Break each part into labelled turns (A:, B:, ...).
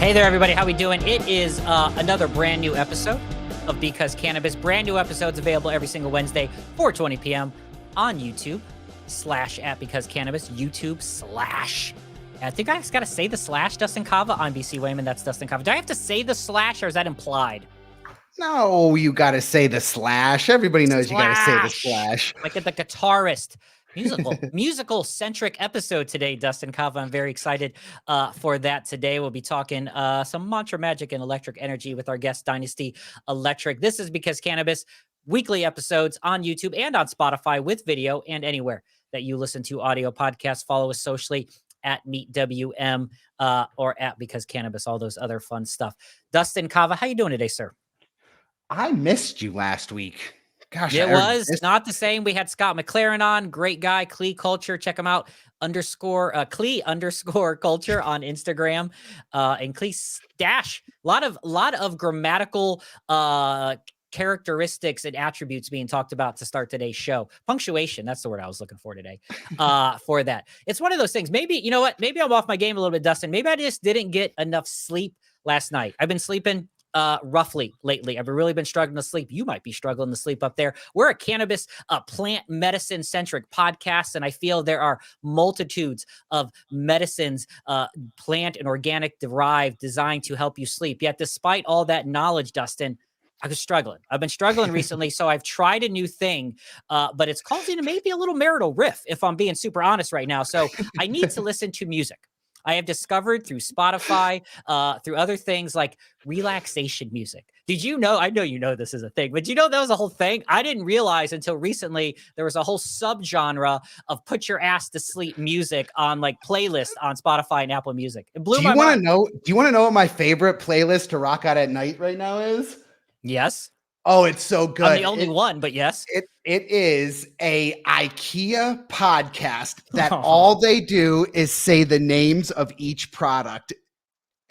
A: Hey there, everybody. How we doing? It is another brand new episode of Because Cannabis. Brand new episodes available every single Wednesday, 4:20 p.m. on YouTube / Because Cannabis. YouTube / I think I just got to say the / Dustin Kava. I'm BC Wayman. That's Dustin Kava. Do I have to say the / or is that implied?
B: No, you got to say the / Everybody knows you got to say the /
A: Like the guitarist. Musical centric episode today, Dustin Kava. I'm very excited for that. Today we'll be talking some mantra magic and electric energy with our guest Dynasty Electrik. This is Because Cannabis, weekly episodes on YouTube and on Spotify with video, and anywhere that you listen to audio podcasts. Follow us socially at MeetWM or at Because Cannabis, all those other fun stuff. Dustin Kava, how you doing today, sir?
B: I missed you last week. Gosh,
A: it was not the same. We had Scott McLaren on, great guy, Clee Culture. Check him out, Clee _culture on Instagram, and Clee Stash. A lot of grammatical characteristics and attributes being talked about to start today's show. Punctuation, that's the word I was looking for today. For that, it's one of those things. Maybe you know what? Maybe I'm off my game a little bit, Dustin. Maybe I just didn't get enough sleep last night. I've been sleeping roughly lately. I've really been struggling to sleep. You might be struggling to sleep up there. We're a cannabis, plant medicine centric podcast, and I feel there are multitudes of medicines, plant and organic derived, designed to help you sleep. Yet, despite all that knowledge, Dustin, I was struggling. I've been struggling recently, so I've tried a new thing, but it's causing maybe a little marital rift, if I'm being super honest right now. So I need to listen to music. I have discovered through Spotify, through other things like relaxation music. Did you know? I know you know this is a thing, but you know that was a whole thing? I didn't realize until recently there was a whole subgenre of put your ass to sleep music on like playlists on Spotify and Apple Music. It blew my mind.
B: Do you want to know what my favorite playlist to rock out at night right now is?
A: Yes.
B: Oh, it's so good.
A: I'm the only one, but yes.
B: It is a IKEA podcast that all they do is say the names of each product.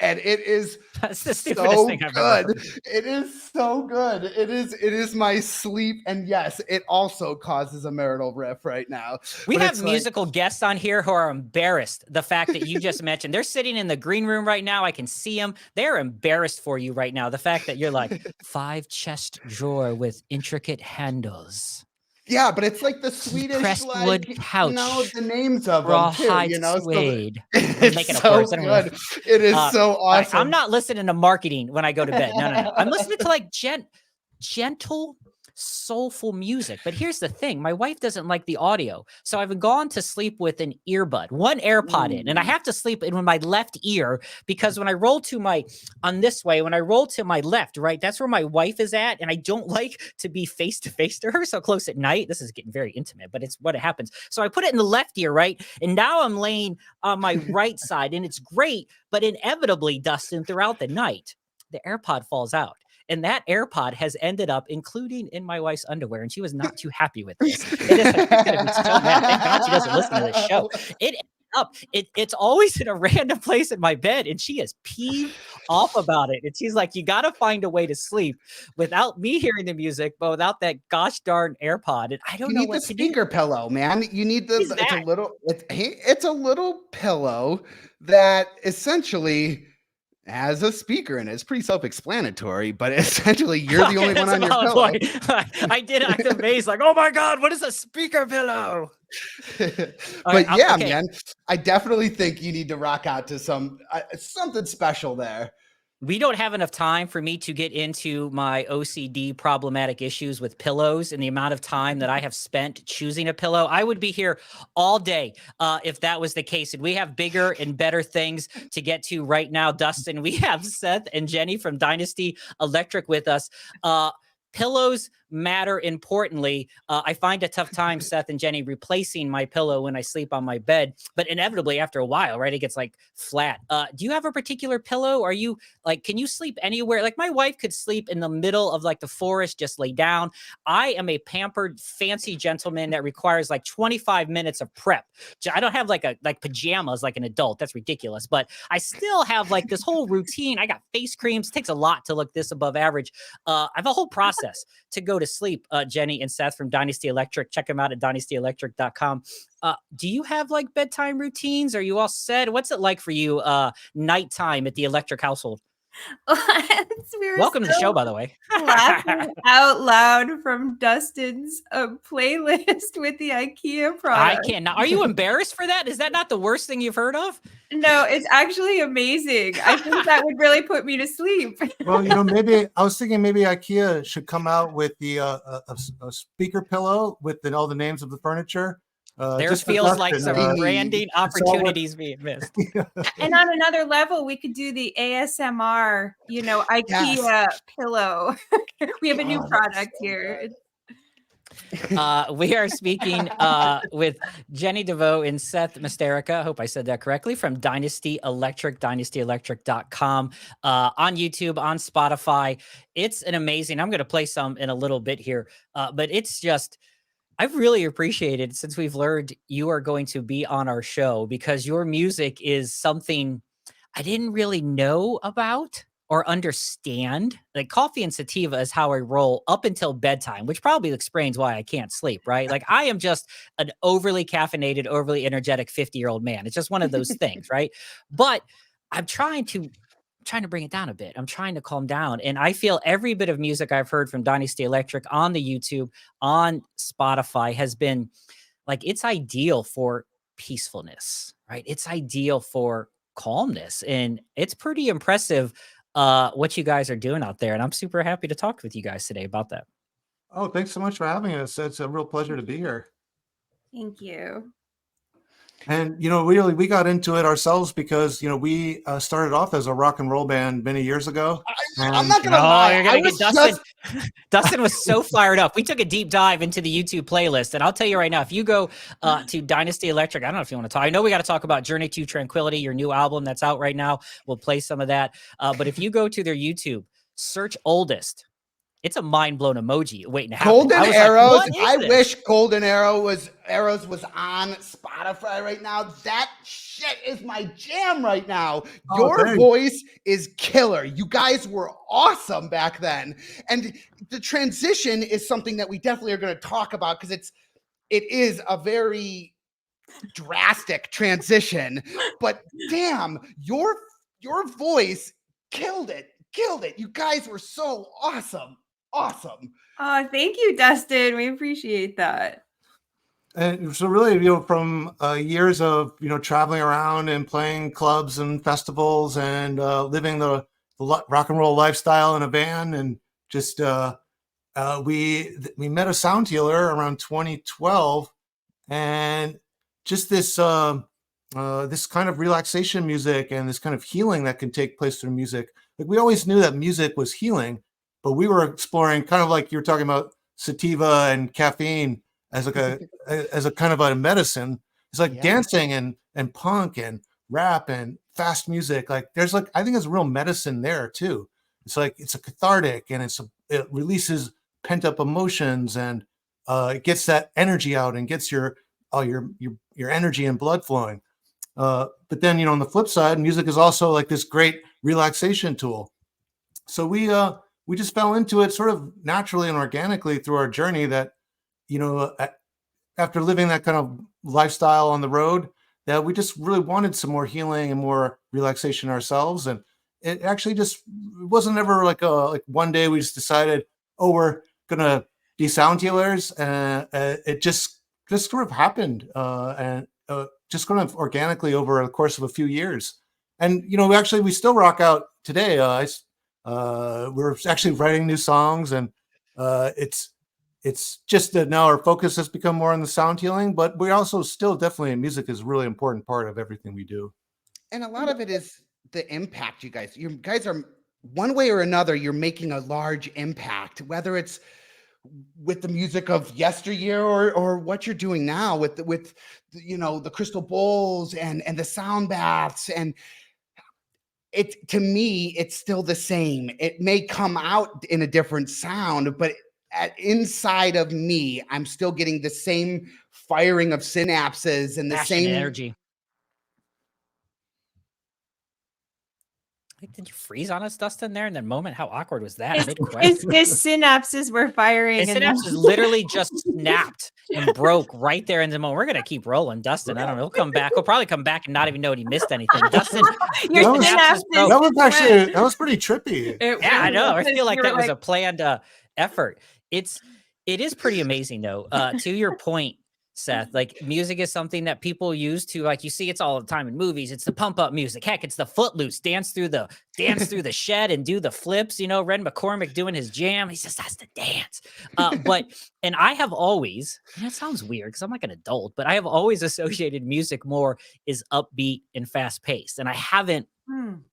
B: And it is
A: That's the stupidest thing I've ever heard.
B: It is so good. It is my sleep. And yes, it also causes a marital rift right now.
A: We have musical guests on here who are embarrassed. The fact that you just mentioned, they're sitting in the green room right now. I can see them. They're embarrassed for you right now. The fact that you're like 5 chest drawer with intricate handles.
B: Yeah, but it's like the Swedish
A: Presswood couch.
B: The names of them too,
A: suede.
B: So it's so good. It is so awesome.
A: I'm not listening to marketing when I go to bed. No. I'm listening to like gentle, soulful music. But here's the thing. My wife doesn't like the audio. So I've gone to sleep with an earbud, one AirPod in, and I have to sleep in with my left ear because when I roll to my left, right, that's where my wife is at. And I don't like to be face to face to her so close at night. This is getting very intimate, but it's what it happens. So I put it in the left ear, right? And now I'm laying on my right side and it's great. But inevitably, Dustin, throughout the night, the AirPod falls out. And that AirPod has ended up including in my wife's underwear, and she was not too happy with this. She's gonna be so mad. Thank God she doesn't listen to this show. It's always in a random place in my bed, and she is peeved off about it. And she's like, "You got to find a way to sleep without me hearing the music, but without that gosh darn AirPod." And I don't know what to do.
B: You need the speaker pillow, man. You need it's a little pillow that essentially has a speaker in it. It's pretty self-explanatory, but essentially you're the only one on your pillow.
A: I did act amazed, like, oh my God, what is a speaker pillow?
B: Man, I definitely think you need to rock out to something special there.
A: We don't have enough time for me to get into my OCD problematic issues with pillows and the amount of time that I have spent choosing a pillow. I would be here all day if that was the case. And we have bigger and better things to get to right now, Dustin. We have Seth and Jenny from Dynasty Electrik with us. Pillows matter importantly. I find a tough time, Seth and Jenny, replacing my pillow when I sleep on my bed, but inevitably after a while, right, it gets like flat. Do you have a particular pillow? Are you like, can you sleep anywhere? Like my wife could sleep in the middle of like the forest, just lay down. I am a pampered, fancy gentleman that requires like 25 minutes of prep. I don't have like pajamas like an adult. That's ridiculous. But I still have like this whole routine. I got face creams. It takes a lot to look this above average. I have a whole process to go go to sleep, Jenny and Seth from Dynasty Electrik. Check them out at dynastyelectrik.com. Do you have like bedtime routines? Are you all set? What's it like for you nighttime at the Electrik household? Welcome to the show, by the way.
C: Laughing out loud from Dustin's playlist with the IKEA product.
A: I can't. Are you embarrassed for that? Is that not the worst thing you've heard of?
C: No, it's actually amazing. I think that would really put me to sleep.
D: Well, you know, maybe I was thinking maybe IKEA should come out with the a speaker pillow with all the names of the furniture.
A: There feels like some branding opportunities being missed.
C: And on another level, we could do the ASMR, you know, IKEA pillow. We have a new product here.
A: We are speaking with Jenny Deveau and Seth Misterka. I hope I said that correctly, from Dynasty Electrik, dynastyelectrik.com, on YouTube, on Spotify. It's an amazing, I'm going to play some in a little bit here, but it's just, I've really appreciated since we've learned you are going to be on our show, because your music is something I didn't really know about or understand. Like coffee and sativa is how I roll up until bedtime, which probably explains why I can't sleep, right? Like I am just an overly caffeinated, overly energetic 50-year-old man. It's just one of those things, right? But I'm trying to bring it down a bit. I'm trying to calm down. And I feel every bit of music I've heard from Dynasty Electrik on the YouTube, on Spotify has been like, it's ideal for peacefulness, right? It's ideal for calmness. And it's pretty impressive what you guys are doing out there. And I'm super happy to talk with you guys today about that.
D: Oh, thanks so much for having us. It's a real pleasure to be here.
C: Thank you.
D: And, you know, really, we got into it ourselves because, you know, we started off as a rock and roll band many years ago.
B: I'm not going to lie.
A: You're gonna get Dustin. Dustin was so fired up. We took a deep dive into the YouTube playlist. And I'll tell you right now, if you go to Dynasty Electrik, I don't know if you want to talk. I know we got to talk about Journey to Tranquility, your new album that's out right now. We'll play some of that. But if you go to their YouTube, search Oldest. It's a mind-blown emoji waiting to happen.
B: Golden Arrows. Like, I wish Golden Arrows was on Spotify right now. That shit is my jam right now. Your voice is killer. You guys were awesome back then. And the transition is something that we definitely are going to talk about, because it is a very drastic transition. But damn, your voice killed it. You guys were so awesome. Awesome.
C: Oh, thank you, Dustin. We appreciate that.
D: And so really, you know, from years of, you know, traveling around and playing clubs and festivals and living the rock and roll lifestyle in a van, and just we met a sound healer around 2012, and just this this kind of relaxation music and this kind of healing that can take place through music. Like we always knew that music was healing, but we were exploring, kind of like you were talking about sativa and caffeine as like as a kind of a medicine. It's like dancing and punk and rap and fast music. Like there's like, I think there's real medicine there too. It's like, it's a cathartic, and it releases pent up emotions, and it gets that energy out and gets your energy and blood flowing. But then, you know, on the flip side, music is also like this great relaxation tool. So we just fell into it sort of naturally and organically through our journey, that, you know, after living that kind of lifestyle on the road, that we just really wanted some more healing and more relaxation ourselves. And it actually just wasn't ever like one day we just decided, oh, we're going to be sound healers. It just sort of happened and just kind of organically over the course of a few years. And, you know, we still rock out today. We're actually writing new songs, and it's just that now our focus has become more on the sound healing, but we also still definitely, music is a really important part of everything we do.
B: And a lot of it is the impact you guys are, one way or another, you're making a large impact, whether it's with the music of yesteryear or what you're doing now with you know, the crystal bowls and the sound baths. And to me, it's still the same. It may come out in a different sound, but inside of me, I'm still getting the same firing of synapses and the same
A: energy. Like, did you freeze on us, Dustin, there in that moment? How awkward was that?
C: His
A: Mid-question.
C: synapses were firing.
A: His synapses literally just snapped and broke right there in the moment. We're going to keep rolling. Dustin, I don't know. He'll come back. He'll probably come back and not even know he missed anything. Dustin,
C: Your
A: synapses broke.
D: That was pretty trippy.
A: Yeah, I know. I feel like that was a planned effort. It is pretty amazing, though. To your point, Seth, like music is something that people use to, like, you see it's all the time in movies. It's the pump up music. Heck, it's the Footloose dance through the shed and do the flips. You know, Red McCormick doing his jam. He says that's the dance. And I have always, and it sounds weird because I'm like an adult, but I have always associated music more is upbeat and fast paced, and I haven't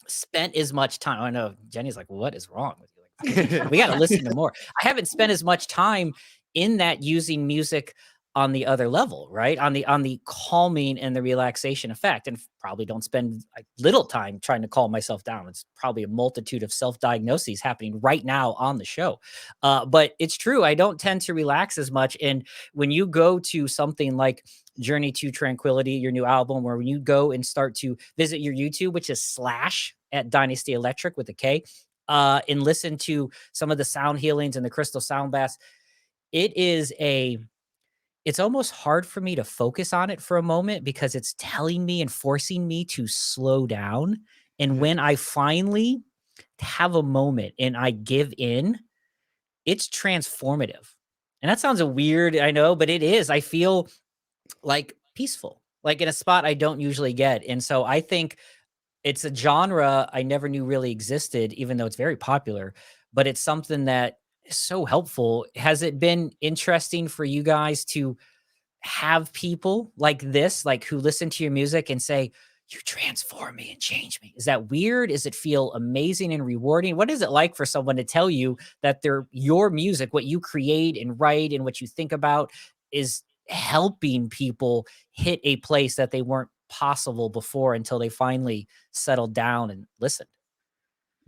A: spent as much time. I know Jenny's like, what is wrong with you? Like, we got to listen to more. I haven't spent as much time in that using music on the other level, right? On the calming and the relaxation effect, and probably don't spend little time trying to calm myself down. It's probably a multitude of self-diagnoses happening right now on the show. But it's true. I don't tend to relax as much. And when you go to something like Journey to Tranquility, your new album, or when you go and start to visit your YouTube, which is / Dynasty Electrik with a K, and listen to some of the sound healings and the crystal sound baths, it's almost hard for me to focus on it for a moment because it's telling me and forcing me to slow down. And when I finally have a moment and I give in, it's transformative. And that sounds weird, I know, but it is. I feel like peaceful, like in a spot I don't usually get. And so I think it's a genre I never knew really existed, even though it's very popular, but it's something that is so helpful. Has it been interesting for you guys to have people like this, like who listen to your music and say, you transform me and change me? Is that weird? Does it feel amazing and rewarding? What is it like for someone to tell you that your music, what you create and write and what you think about, is helping people hit a place that they weren't possible before until they finally settled down and listened?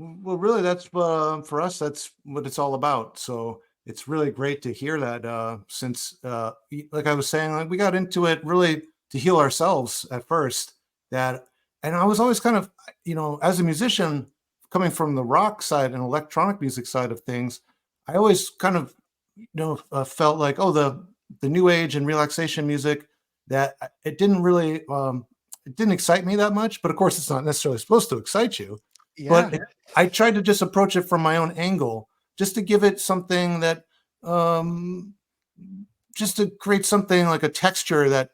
D: Well, really, that's for us, that's what it's all about. So it's really great to hear that since, like I was saying, like we got into it really to heal ourselves at first. And I was always kind of, as a musician coming from the rock side and electronic music side of things, I always kind of, felt like, the new age and relaxation music, that it didn't really, it didn't excite me that much. But of course, it's not necessarily supposed to excite you. Yeah. But I tried to just approach it from my own angle, just to give it something that, just to create something like a texture that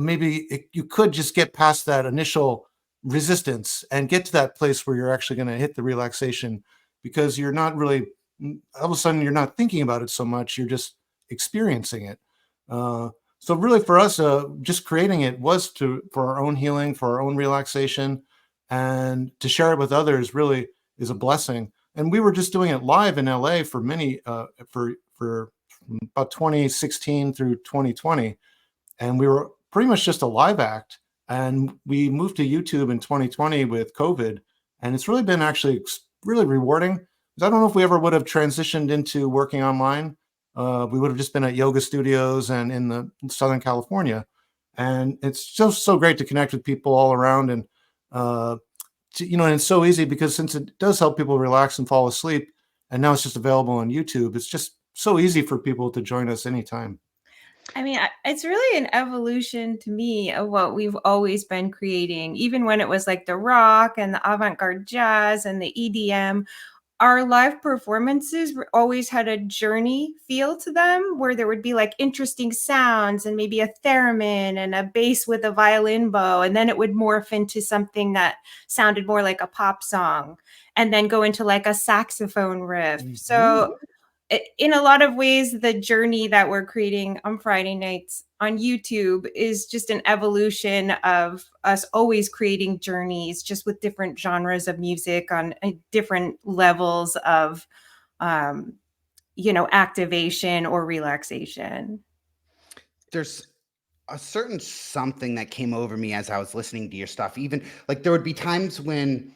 D: maybe you could just get past that initial resistance and get to that place where you're actually going to hit the relaxation, because you're not really, all of a sudden, you're not thinking about it so much, you're just experiencing it. So really for us, just creating it was for our own healing, for our own relaxation, and to share it with others really is a blessing. And we were just doing it live in LA for for about 2016 through 2020. And we were pretty much just a live act. And we moved to YouTube in 2020 with COVID. And it's really been actually really rewarding. I don't know if we ever would have transitioned into working online. We would have just been at yoga studios and in Southern California. And it's just so great to connect with people all around. And, and it's so easy because since it does help people relax and fall asleep, and now it's just available on YouTube, it's just so easy for people to join us anytime.
C: I mean, it's really an evolution to me of what we've always been creating, even when it was like the rock and the avant-garde jazz and the EDM. Our live performances always had a journey feel to them, where there would be like interesting sounds and maybe a theremin and a bass with a violin bow. And then it would morph into something that sounded more like a pop song, and then go into like a saxophone riff. Mm-hmm. So in a lot of ways, the journey that we're creating on Friday nights on YouTube is just an evolution of us always creating journeys, just with different genres of music on different levels of, activation or relaxation.
B: There's a certain something that came over me as I was listening to your stuff. Even like there would be times when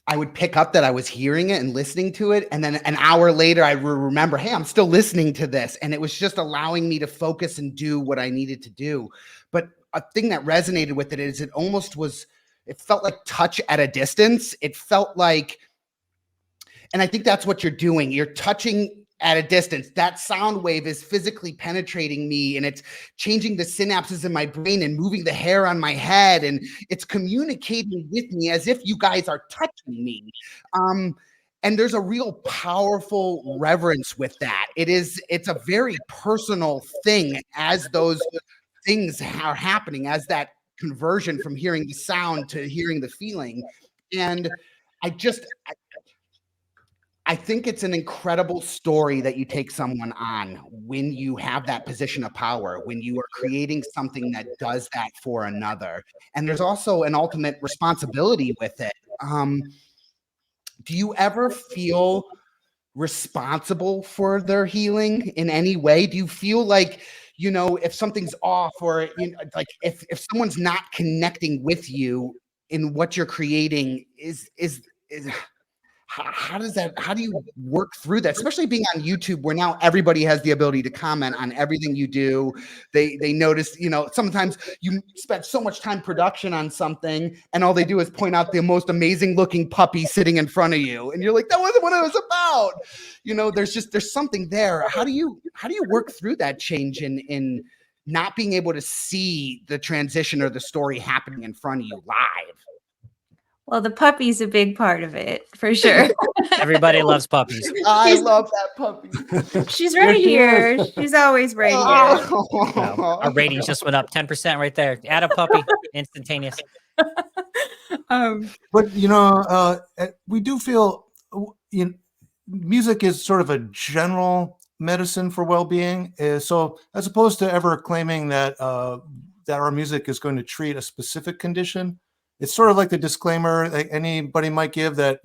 B: I would pick up that I was hearing it and listening to it. And then an hour later, I remember, hey, I'm still listening to this. And it was just allowing me to focus and do what I needed to do. But a thing that resonated with it is it almost was, it felt like touch at a distance. It felt like, and I think that's what you're doing. You're touching at a distance. That sound wave is physically penetrating me, and it's changing the synapses in my brain and moving the hair on my head, and it's communicating with me as if you guys are touching me. And there's a real powerful reverence with that. It's a very personal thing as those things are happening, as that conversion from hearing the sound to hearing the feeling. And I think it's an incredible story that you take someone on when you have that position of power, when you are creating something that does that for another. And there's also an ultimate responsibility with it. Do you ever feel responsible for their healing in any way? Do you feel like, if something's off, or like if someone's not connecting with you in what you're creating, how do you work through that, especially being on YouTube, where now everybody has the ability to comment on everything you do? They notice, sometimes you spend so much time production on something and all they do is point out the most amazing looking puppy sitting in front of you, and you're like, that wasn't what it was about. There's something there. How do you work through that change in not being able to see the transition or the story happening in front of you live?
C: Well, the puppy's a big part of it, for sure.
A: Everybody loves puppies.
B: I love that puppy.
C: She's right here. She's always right here.
A: Wow. Our ratings just went up 10% right there. Add a puppy, instantaneous.
D: But we do feel music is sort of a general medicine for well-being. So as opposed to ever claiming that our music is going to treat a specific condition, it's sort of like the disclaimer that anybody might give that,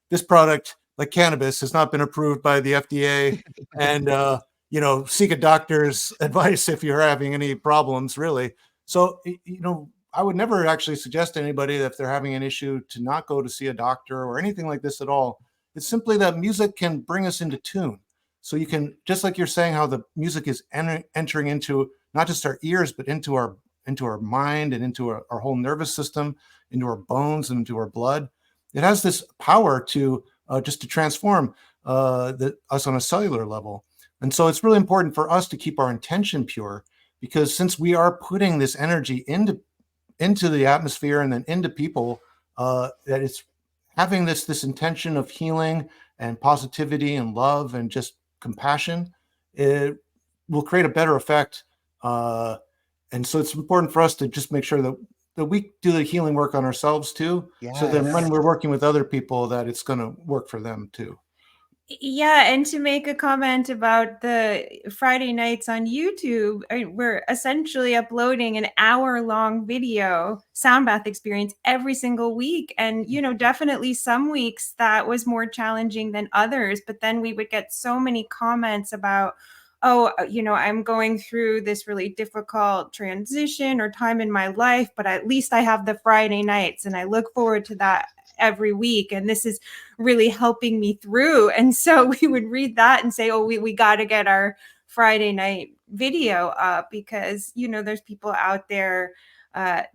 D: this product, like cannabis, has not been approved by the FDA, and, seek a doctor's advice if you're having any problems, really. So, I would never actually suggest to anybody that if they're having an issue to not go to see a doctor or anything like this at all. It's simply that music can bring us into tune. So you can, just like you're saying, how the music is entering into not just our ears, but into our mind and into our whole nervous system, into our bones and into our blood. It has this power to just to transform us on a cellular level. And so it's really important for us to keep our intention pure, because since we are putting this energy into the atmosphere and then into people, that it's having this intention of healing and positivity and love and just compassion, it will create a better effect. And so it's important for us to just make sure that we do the healing work on ourselves too. Yes. So then when we're working with other people, that it's going to work for them too.
C: Yeah, and to make a comment about the Friday nights on YouTube, we're essentially uploading an hour-long video sound bath experience every single week. And, definitely some weeks that was more challenging than others, but then we would get so many comments about, I'm going through this really difficult transition or time in my life, but at least I have the Friday nights and I look forward to that every week. And this is really helping me through. And so we would read that and say, we got to get our Friday night video up because, there's people out there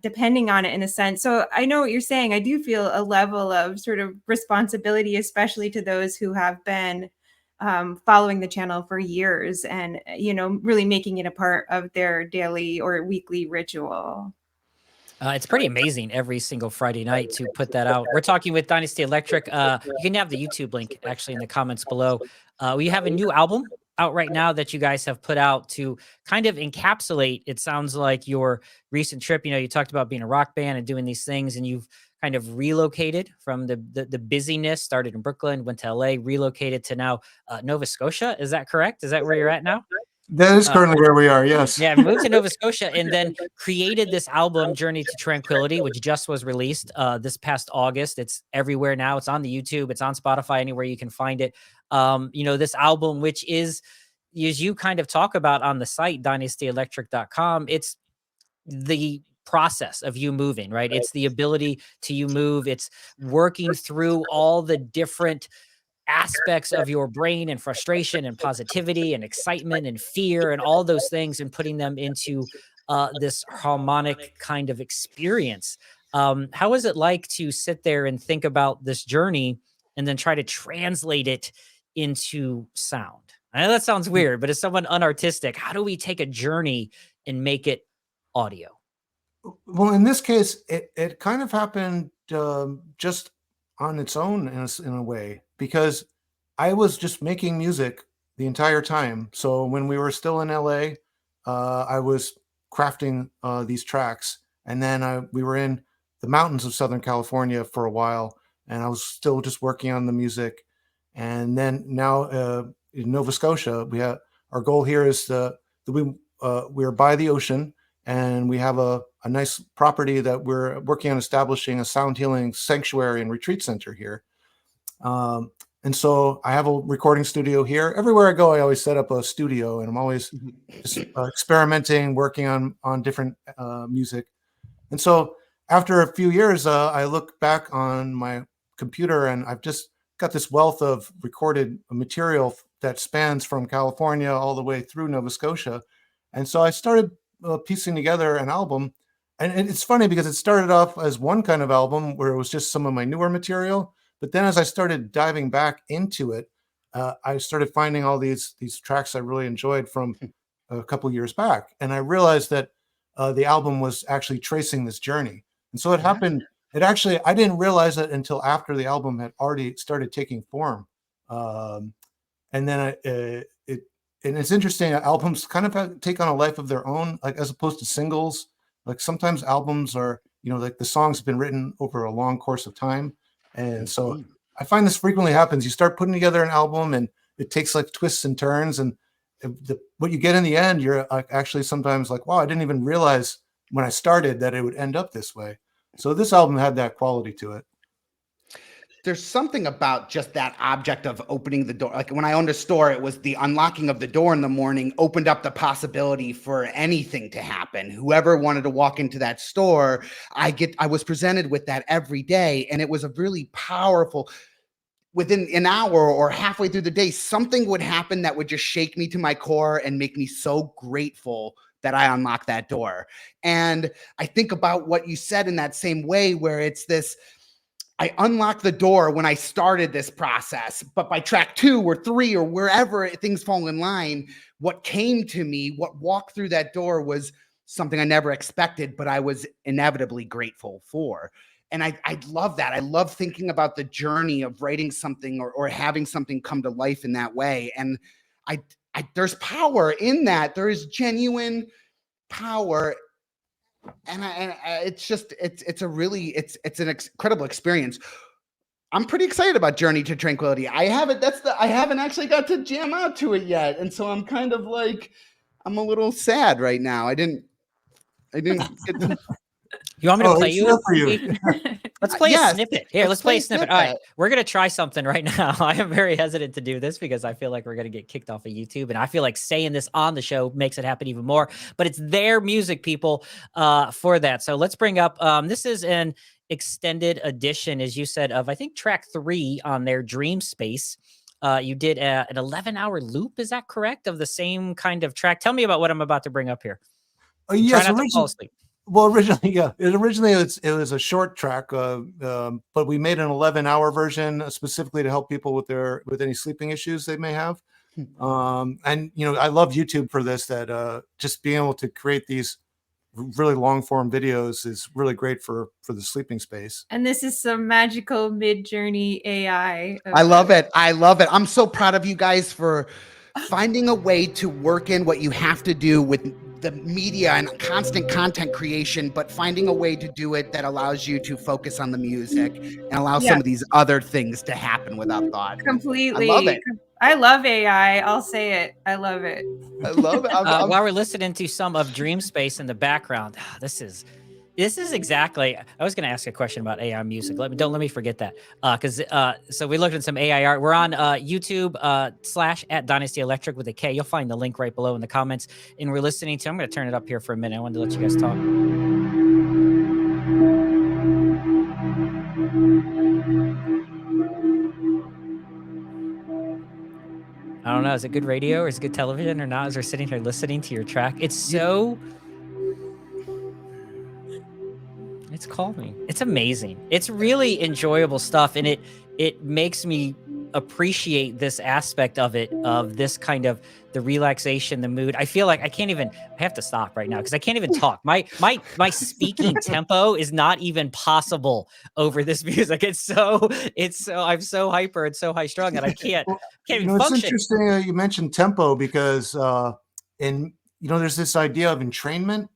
C: depending on it in a sense. So I know what you're saying. I do feel a level of sort of responsibility, especially to those who have been following the channel for years and, really making it a part of their daily or weekly ritual.
A: It's pretty amazing every single Friday night to put that out. We're talking with Dynasty Electrik. You can have the YouTube link actually in the comments below. We have a new album out right now that you guys have put out to kind of encapsulate, it sounds like, your recent trip. You talked about being a rock band and doing these things, and you've kind of relocated from the busyness, started in Brooklyn, went to LA, relocated to now Nova Scotia. Is that correct? Is that where you're at now?
D: That is currently where we are, yes.
A: Yeah, moved to Nova Scotia and then created this album, Journey to Tranquility, which just was released this past August. It's everywhere now. It's on the YouTube. It's on Spotify, anywhere you can find it. This album, which is, as you kind of talk about on the site, dynastyelectrik.com, it's the process of you moving, right? It's the ability to you move. It's working through all the different aspects of your brain and frustration and positivity and excitement and fear and all those things and putting them into this harmonic kind of experience. How was it like to sit there and think about this journey and then try to translate it into sound? I know that sounds weird, but as someone unartistic, how do we take a journey and make it audio?
D: Well, in this case, it kind of happened just on its own in a way, because I was just making music the entire time. So when we were still in LA, I was crafting these tracks, and then we were in the mountains of Southern California for a while, and I was still just working on the music. And then now in Nova Scotia, our goal here is that we are by the ocean, and we have a nice property that we're working on establishing a sound healing sanctuary and retreat center here. And so I have a recording studio here. Everywhere I go, I always set up a studio, and I'm always just experimenting, working on different music. And so after a few years, I look back on my computer, and I've just got this wealth of recorded material that spans from California all the way through Nova Scotia. And so I started piecing together an album. And it's funny because it started off as one kind of album where it was just some of my newer material. But then as I started diving back into it, I started finding all these tracks I really enjoyed from a couple years back. And I realized that the album was actually tracing this journey. And so it happened. I didn't realize it until after the album had already started taking form. And then and it's interesting, albums kind of take on a life of their own, like as opposed to singles. Like sometimes albums are, like the songs have been written over a long course of time. And so I find this frequently happens. You start putting together an album and it takes like twists and turns, and what you get in the end, you're actually sometimes like, wow, I didn't even realize when I started that it would end up this way. So this album had that quality to it.
B: There's something about just that object of opening the door. Like when I owned a store, it was the unlocking of the door in the morning opened up the possibility for anything to happen. Whoever wanted to walk into that store, I was presented with that every day. And it was a really powerful, within an hour or halfway through the day, something would happen that would just shake me to my core and make me so grateful that I unlocked that door. And I think about what you said in that same way, where it's this, I unlocked the door when I started this process, but by track 2 or 3 or wherever things fall in line, what came to me, what walked through that door was something I never expected, but I was inevitably grateful for. And I love that. I love thinking about the journey of writing something or having something come to life in that way. And there's power in that. There is genuine power. And it's an incredible experience. I'm pretty excited about Journey to Tranquility. I haven't actually got to jam out to it yet. And so I'm kind of like, I'm a little sad right now. I didn't get to.
A: You want me to play you?
D: For you.
A: Let's play a snippet. Here, let's play a snippet. All right, we're going to try something right now. I am very hesitant to do this because I feel like we're going to get kicked off of YouTube. And I feel like saying this on the show makes it happen even more. But it's their music, people, for that. So let's bring up, this is an extended edition, as you said, of, I think, track 3 on their Dream Space. You did an 11-hour loop. Is that correct? Of the same kind of track. Tell me about what I'm about to bring up here.
D: Yes,
A: try not to fall asleep.
D: Well, originally, yeah. It was a short track, but we made an 11-hour version specifically to help people with any sleeping issues they may have. And I love YouTube for this. That just being able to create these really long form videos is really great for the sleeping space.
C: And this is some magical Mid-Journey AI.
B: I love it. I'm so proud of you guys for finding a way to work in what you have to do with the media and constant content creation, but finding a way to do it that allows you to focus on the music and allow some of these other things to happen without thought.
C: Completely.
B: I love it.
C: I love AI. I'll say it. I love it.
B: I love it.
A: While we're listening to some of Dream Space in the background, this is exactly. I was going to ask a question about AI music. Don't let me forget that. So we looked at some AI art. We're on YouTube / @Dynasty Electrik with a K. You'll find the link right below in the comments. And we're listening to. I'm going to turn it up here for a minute. I wanted to let you guys talk. I don't know. Is it good radio or is it good television or not? As we're sitting here listening to your track, it's so. It's calming. It's amazing. It's really enjoyable stuff, and it makes me appreciate this aspect of it, of this kind of the relaxation, the mood. I feel like I have to stop right now because I can't even talk. My speaking tempo is not even possible over this music. It's so I'm so hyper and so high strung that I can't even function.
D: It's interesting you mentioned tempo because there's this idea of entrainment.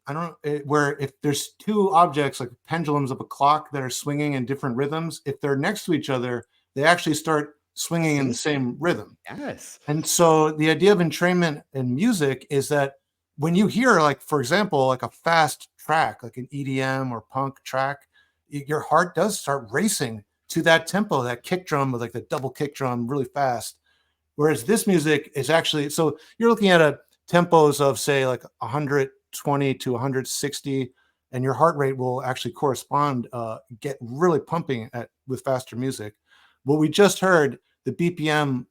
D: Where if there's two objects like pendulums of a clock that are swinging in different rhythms, if they're next to each other, they actually start swinging in the same rhythm.
B: Yes.
D: And so the idea of entrainment in music is that when you hear, like, for example, like a fast track, like an EDM or punk track, your heart does start racing to that tempo, that kick drum with like the double kick drum really fast. Whereas this music is actually, so you're looking at tempos of say like 120 to 160, and your heart rate will actually correspond, get really pumping with faster music. What we just heard, the BPM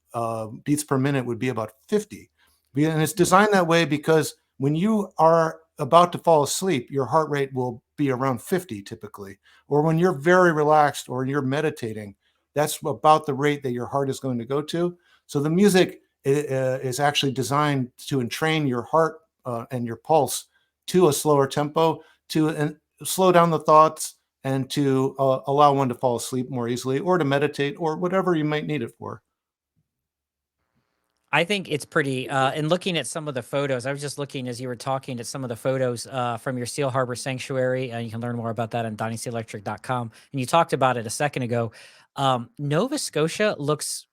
D: beats per minute would be about 50. And it's designed that way because when you are about to fall asleep, your heart rate will be around 50 typically. Or when you're very relaxed or you're meditating, that's about the rate that your heart is going to go to. So the music is actually designed to entrain your heart and your pulse to a slower tempo, to slow down the thoughts, and to allow one to fall asleep more easily, or to meditate, or whatever you might need it for.
A: I think it's pretty, and looking at some of the photos, I was just looking as you were talking at some of the photos from your Seal Harbor Sanctuary, and you can learn more about that on dynastyelectric.com. And you talked about it a second ago. Nova Scotia looks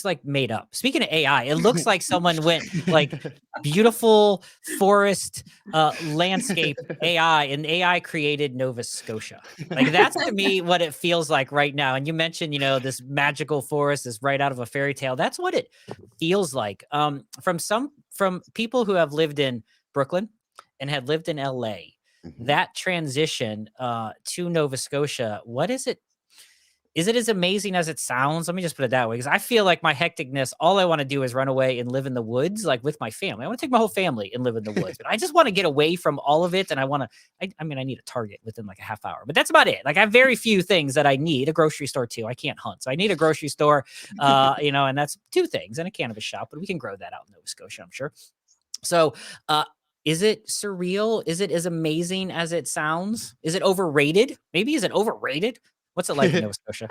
A: like made up. Speaking of AI, it looks like someone went like beautiful forest landscape AI, and AI created Nova Scotia. Like that's to me what it feels like right now. And you mentioned, this magical forest is right out of a fairy tale. That's what it feels like. From people who have lived in Brooklyn and had lived in LA, that transition to Nova Scotia, what is it? Is it as amazing as it sounds? Let me just put it that way, because I feel like my hecticness, all I want to do is run away and live in the woods, like with my family. I want to take my whole family and live in the woods, but I just want to get away from all of it. And I need a Target within like a half hour, but that's about it. Like I have very few things that I need. A grocery store too. I can't hunt. So I need a grocery store, and that's two things, and a cannabis shop, but we can grow that out in Nova Scotia, I'm sure. So, is it surreal? Is it as amazing as it sounds? Is it overrated? Maybe is it overrated? What's it like in Nova Scotia?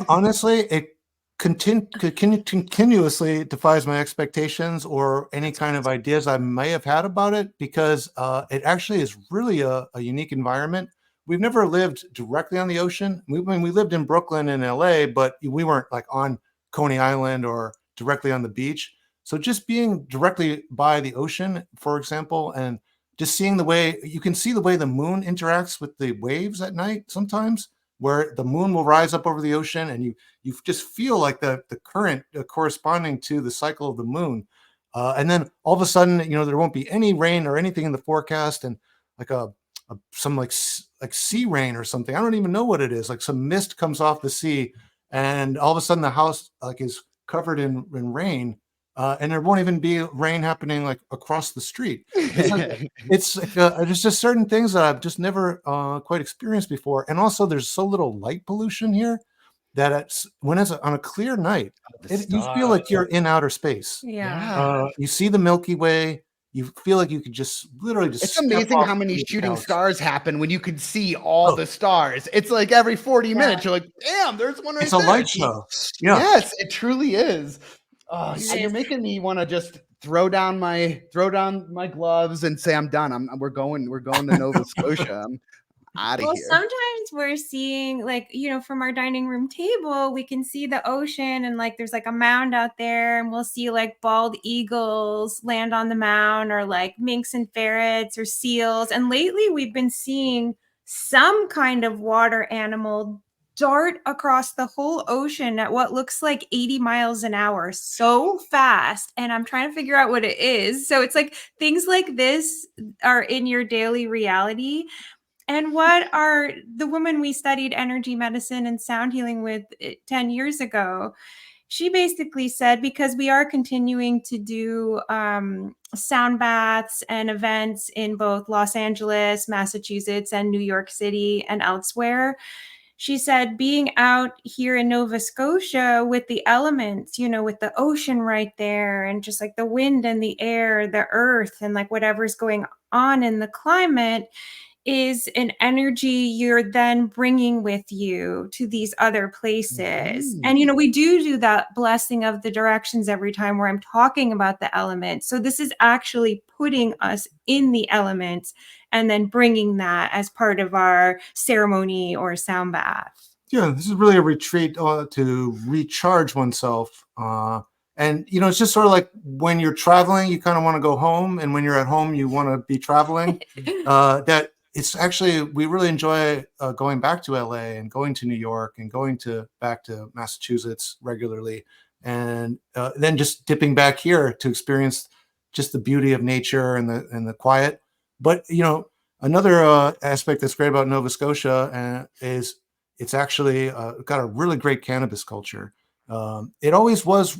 D: Honestly, it continuously defies my expectations or any kind of ideas I may have had about it, because it actually is really a unique environment. We've never lived directly on the ocean. We lived in Brooklyn and LA, but we weren't like on Coney Island or directly on the beach. So just being directly by the ocean, for example, and just seeing the way the moon interacts with the waves at night sometimes, where the moon will rise up over the ocean and you just feel like the current corresponding to the cycle of the moon. And then all of a sudden, there won't be any rain or anything in the forecast, and like some sea rain or something. I don't even know what it is. Like some mist comes off the sea, and all of a sudden the house is covered in rain. And there won't even be rain happening like across the street. It's there's just certain things that I've just never quite experienced before. And also there's so little light pollution here that when it's on a clear night, you feel like you're in outer space.
C: Yeah.
D: You see the Milky Way. You feel like you could just literally just.
B: It's amazing how many shooting stars happen when you can see all the stars. It's like every 40 minutes, you're like, damn, there's one right there.
D: It's a light show. Yeah.
B: Yes, it truly is. Oh, you're making me want to just throw down my gloves and say I'm done. We're going to Nova Scotia. I'm out of here.
C: Sometimes we're seeing from our dining room table, we can see the ocean, and there's a mound out there, and we'll see bald eagles land on the mound, or minks and ferrets or seals. And lately we've been seeing some kind of water animal dart across the whole ocean at what looks like 80 miles an hour, so fast. And I'm trying to figure out what it is. So it's things like this are in your daily reality. And what are the woman we studied energy medicine and sound healing with 10 years ago? she basically said, because we are continuing to do sound baths and events in both Los Angeles, Massachusetts, and New York City and elsewhere, she said being out here in Nova Scotia with the elements, you know, with the ocean right there, and just like the wind and the air, the earth, and like whatever's going on in the climate, is an energy you're then bringing with you to these other places. And, you know, we do that blessing of the directions every time where I'm talking about the elements. So this is actually putting us in the elements and then bringing that as part of our ceremony or sound bath.
D: Yeah, this is really a retreat to recharge oneself. And, you know, it's just sort of like when you're traveling, you kind of want to go home. And when you're at home, you want to be traveling. That it's actually, we really enjoy going back to LA and going to New York and going back to Massachusetts regularly. And then just dipping back here to experience just the beauty of nature and the quiet. But, you know, another aspect that's great about Nova Scotia is it's actually got a really great cannabis culture. It always was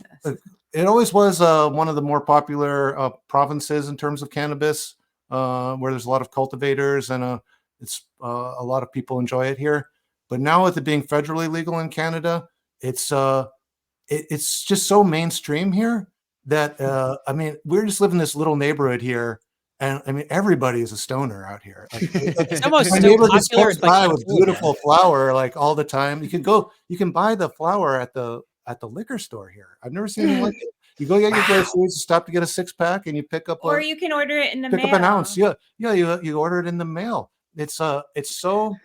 D: one of the more popular provinces in terms of cannabis, where there's a lot of cultivators and it's a lot of people enjoy it here. But now with it being federally legal in Canada, it's just so mainstream here that I mean, we're just living in this little neighborhood here. And I mean, everybody is a stoner out here. Like,
A: it's almost
D: my
A: so
D: neighbor
A: popular.
D: just comes
A: It's like
D: by
A: so
D: with
A: cool,
D: beautiful flower like all the time. You can buy the flower at the liquor store here. I've never seen anything like it. You go get your groceries, stop to get a 6-pack, and you pick up
C: or you can order it in the
D: pick
C: mail.
D: up an ounce. Yeah. You order it in the mail. It's so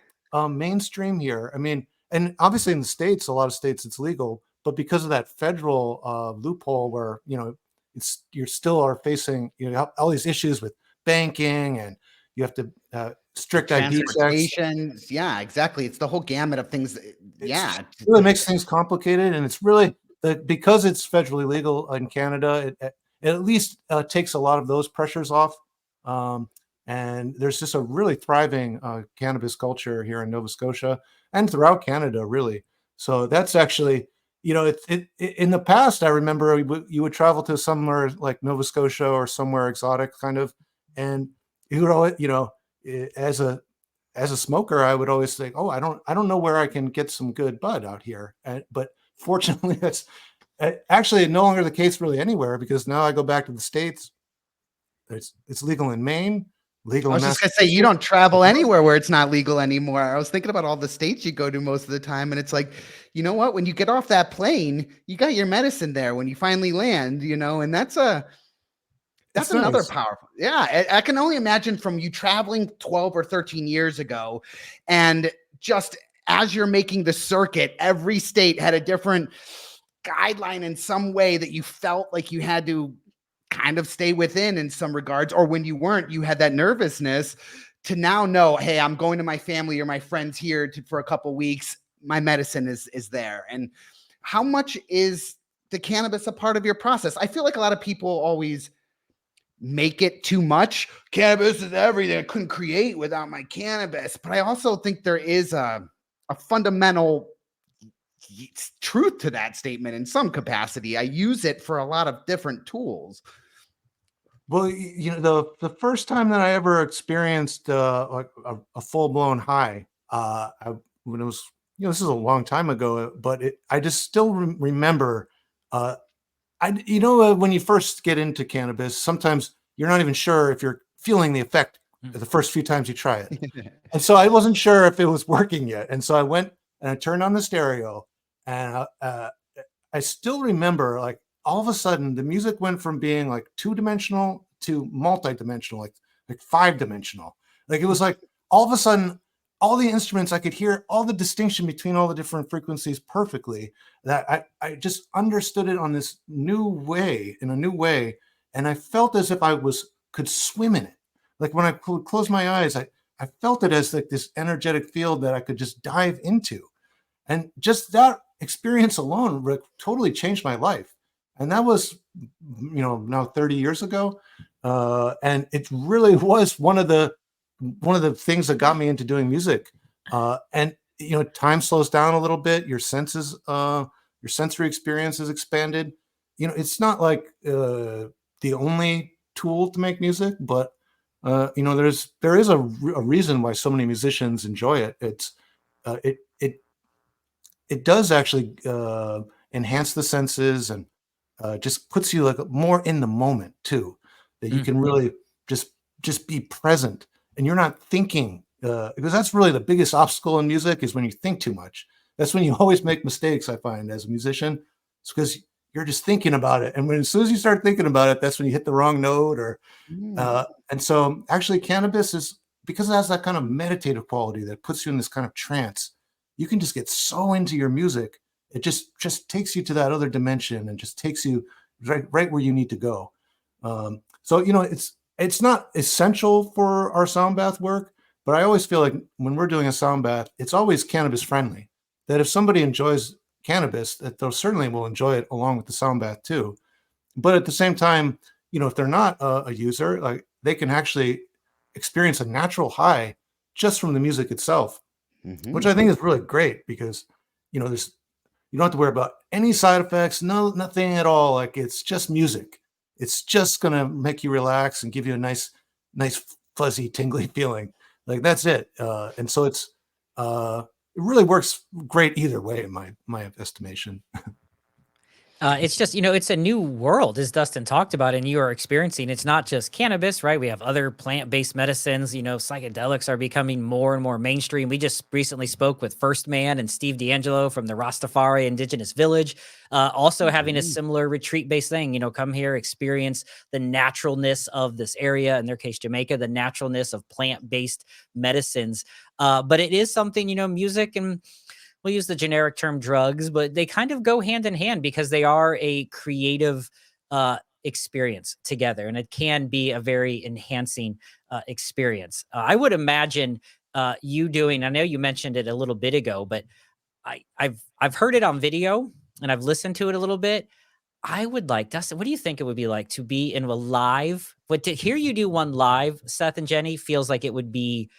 D: mainstream here. I mean, and obviously in the States, a lot of states it's legal, but because of that federal loophole where, you know, you still are facing, you know, all these issues with banking, and you have to strict ID checks.
B: Yeah, exactly. It's the whole gamut of things. It
D: really makes things complicated, and it's really because it's federally legal in Canada. It at least takes a lot of those pressures off. And there's just a really thriving cannabis culture here in Nova Scotia and throughout Canada, really. So that's actually, you know, it in the past, I remember you would travel to somewhere like Nova Scotia or somewhere exotic kind of, and you would always, you know, as a smoker, I would always think, oh, I don't know where I can get some good bud out here. But fortunately, that's actually no longer the case really anywhere, because now I go back to the States. It's legal in Maine. Legal.
B: I was just gonna say, you don't travel anywhere where it's not legal anymore. I was thinking about all the states you go to most of the time, and it's like, you know what? When you get off that plane, you got your medicine there when you finally land, you know, and that's another
D: nice.
B: Powerful. Yeah, I can only imagine from you traveling 12 or 13 years ago, and just as you're making the circuit, every state had a different guideline in some way that you felt like you had to kind of stay within in some regards, or when you weren't, you had that nervousness to now know, hey, I'm going to my family or my friends here for a couple weeks. My medicine is there. And how much is the cannabis a part of your process? I feel like a lot of people always make it too much. Cannabis is everything. I couldn't create without my cannabis. But I also think there is a fundamental truth to that statement in some capacity. I use it for a lot of different tools.
D: Well, you know, the first time that I ever experienced like a full blown high, when it was, you know, this is a long time ago, but I just still remember, when you first get into cannabis, sometimes you're not even sure if you're feeling the effect the first few times you try it. And so I wasn't sure if it was working yet. And so I went and I turned on the stereo, and I still remember, like, all of a sudden the music went from being like 2-dimensional to multi-dimensional, like 5-dimensional. Like, it was like all of a sudden all the instruments, I could hear all the distinction between all the different frequencies perfectly, that I just understood it on this new way, in a new way. And I felt as if I could swim in it. Like, when I could close my eyes, I felt it as like this energetic field that I could just dive into. And just that experience alone totally changed my life. And that was, you know, now 30 years ago. And it really was one of the things that got me into doing music. And, you know, time slows down a little bit. Your senses your sensory experience is expanded. You know, it's not like the only tool to make music, but you know, there is a reason why so many musicians enjoy it. It's it does actually enhance the senses and just puts you like more in the moment too, that you can really just be present and you're not thinking, because that's really the biggest obstacle in music, is when you think too much. That's when you always make mistakes, I find, as a musician. It's because you're just thinking about it. And as soon as you start thinking about it, that's when you hit the wrong note. Or and so actually cannabis is, because it has that kind of meditative quality that puts you in this kind of trance, you can just get so into your music. It just takes you to that other dimension and just takes you right where you need to go. So, you know, it's not essential for our sound bath work, but I always feel like when we're doing a sound bath, it's always cannabis friendly. That if somebody enjoys cannabis, that they'll certainly will enjoy it along with the sound bath too. But at the same time, you know, if they're not a user, like, they can actually experience a natural high just from the music itself, which I think is really great, because, you know, you don't have to worry about any side effects, nothing at all. Like, it's just music. It's just going to make you relax and give you a nice fuzzy, tingly feeling. Like, that's it. And so it really works great either way, in my estimation.
A: It's just, you know, it's a new world, as Dustin talked about, and you are experiencing. It's not just cannabis, right? We have other plant-based medicines. You know, psychedelics are becoming more and more mainstream. We just recently spoke with First Man and Steve D'Angelo from the Rastafari Indigenous Village, also having a similar retreat-based thing. You know, come here, experience the naturalness of this area, in their case, Jamaica, the naturalness of plant-based medicines. But it is something, you know, music, and we'll use the generic term drugs, but they kind of go hand in hand, because they are a creative experience together, and it can be a very enhancing experience. I would imagine you doing, I know you mentioned it a little bit ago, but I've heard it on video and I've listened to it a little bit. I would like, Dustin, what do you think it would be like to be in a live, but to hear you do one live, Seth and Jenny, feels like it would be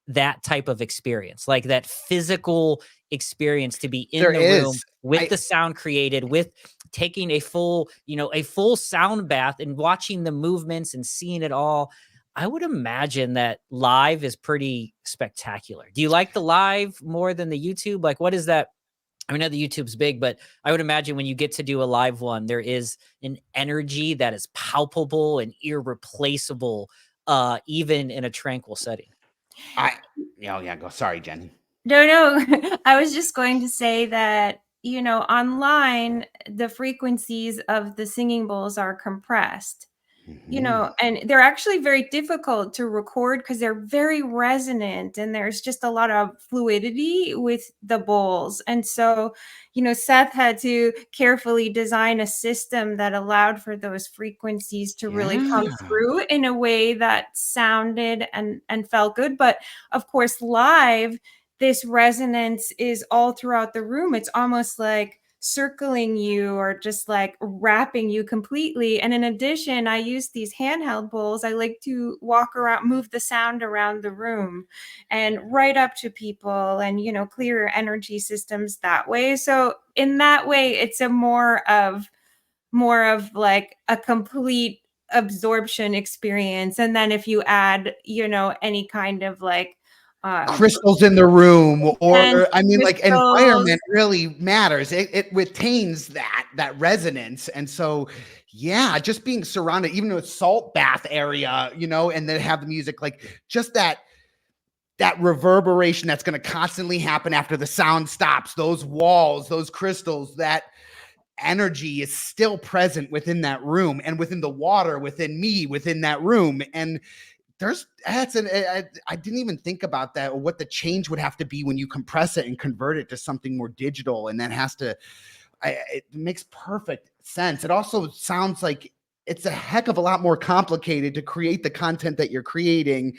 A: that type of experience, like that physical experience, to be in the room with the sound created, with taking a full, you know, a full sound bath and watching the movements and seeing it all. I would imagine that live is pretty spectacular. Do you like the live more than the YouTube? Like, what is that? I know the YouTube's big, but I would imagine when you get to do a live one, there is an energy that is palpable and irreplaceable, even in a tranquil setting.
B: Go. Sorry, Jenny.
C: No. I was just going to say that, you know, online, the frequencies of the singing bowls are compressed, you know, and they're actually very difficult to record because they're very resonant, and there's just a lot of fluidity with the bowls. And so, you know, Seth had to carefully design a system that allowed for those frequencies to really come through in a way that sounded and felt good. But of course, live, this resonance is all throughout the room. It's almost like circling you, or just like wrapping you completely. And in addition, I use these handheld bowls. I like to walk around, move the sound around the room and right up to people, and, you know, clear energy systems that way. So in that way, it's a more of like a complete absorption experience. And then if you add, you know, any kind of like
B: crystals in the room, or I mean, like, environment really matters. It retains that resonance. And so, yeah, just being surrounded, even in a salt bath area, you know, and then have the music, like, just that reverberation that's going to constantly happen after the sound stops, those walls, those crystals, that energy is still present within that room, and within the water, within me, within that room. And I didn't even think about that, or what the change would have to be when you compress it and convert it to something more digital. And that it makes perfect sense. It also sounds like it's a heck of a lot more complicated to create the content that you're creating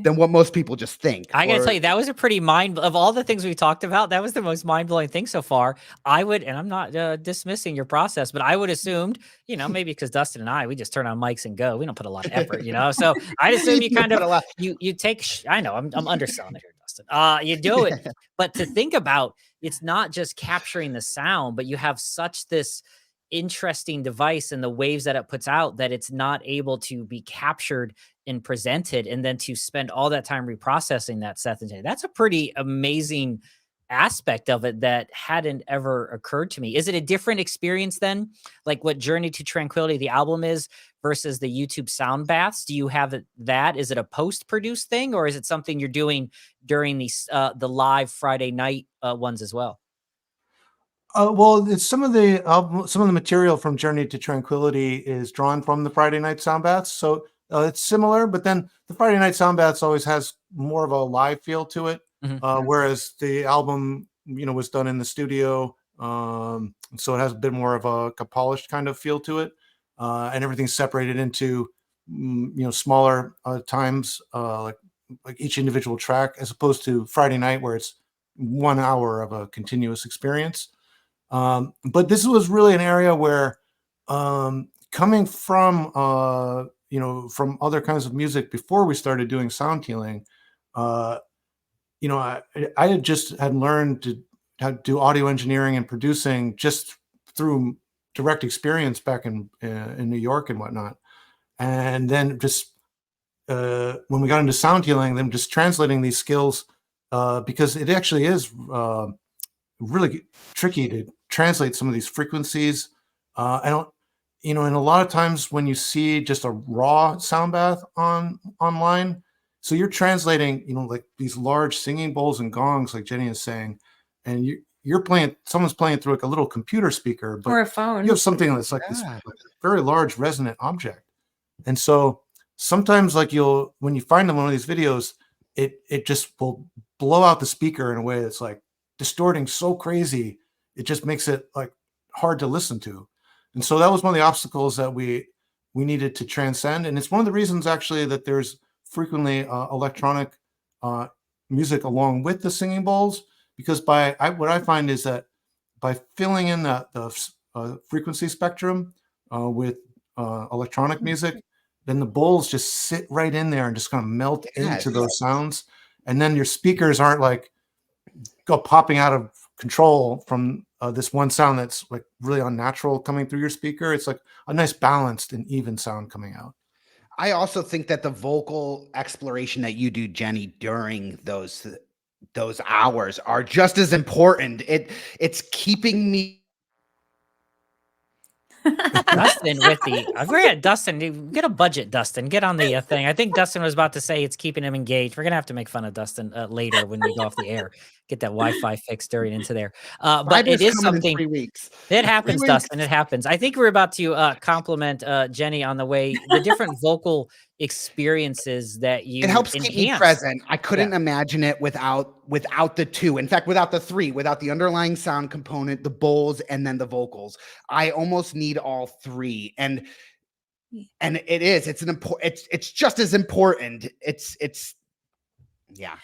B: than what most people just think.
A: I gotta tell you, that was a pretty of all the things we talked about, that was the most mind-blowing thing so far. And I'm not dismissing your process, but I would assumed, you know, maybe because Dustin and I, we just turn on mics and go. We don't put a lot of effort, you know? So I'd assume you kind of, you take, I know I'm underselling it here, Dustin. You do it. But to think about, it's not just capturing the sound, but you have such this interesting device and the waves that it puts out that it's not able to be captured and presented, and then to spend all that time reprocessing that, Seth and Jay. That's a pretty amazing aspect of it that hadn't ever occurred to me. Is it a different experience then, like what Journey to Tranquility, the album, is versus the YouTube sound baths? Do you have that? Is it a post-produced thing, or is it something you're doing during the live Friday night ones as well?
D: Well, it's some of the material from Journey to Tranquility is drawn from the Friday night sound baths, so it's similar. But then the Friday night sound baths always has more of a live feel to it, whereas the album, was done in the studio, so it has a bit more of a polished kind of feel to it, and everything's separated into smaller times, like each individual track, as opposed to Friday night where it's 1 hour of a continuous experience. But this was really an area where, coming from, from other kinds of music before we started doing sound healing, I had learned how to do audio engineering and producing just through direct experience back in New York and whatnot. And then just when we got into sound healing, then just translating these skills, because it actually is really tricky to translate some of these frequencies. And a lot of times when you see just a raw sound bath online, so you're translating, like these large singing bowls and gongs, like Jenny is saying, and someone's playing through like a little computer speaker, but
C: or a phone.
D: You have something that's like this very large resonant object. And so sometimes, like, when you find them in one of these videos, it just will blow out the speaker in a way that's like distorting so crazy, it just makes it like hard to listen to. And so that was one of the obstacles that we needed to transcend. And it's one of the reasons actually that there's frequently electronic music along with the singing bowls, because what I find is that by filling in the frequency spectrum with electronic music, then the bowls just sit right in there and just kind of melt into those sounds. And then your speakers aren't like popping out of control from this one sound that's like really unnatural coming through your speaker. It's like a nice balanced and even sound coming out.
B: I also think that the vocal exploration that you do, Jenny, during those hours are just as important. It's keeping me.
A: Dustin I forget, Dustin, get a budget, Dustin, get on the thing. I think Dustin was about to say it's keeping him engaged. We're gonna have to make fun of Dustin later when we go off the air, get that Wi-Fi fixed during into there. But it is something.
B: In 3 weeks.
A: It happens, Dustin. It happens. I think we're about to compliment Jenny on the different vocal experiences that you.
B: It helps keep me present. I couldn't imagine it without the two. In fact, without the three, without the underlying sound component, the bowls, and then the vocals. I almost need all three. And it's just as important. Yeah.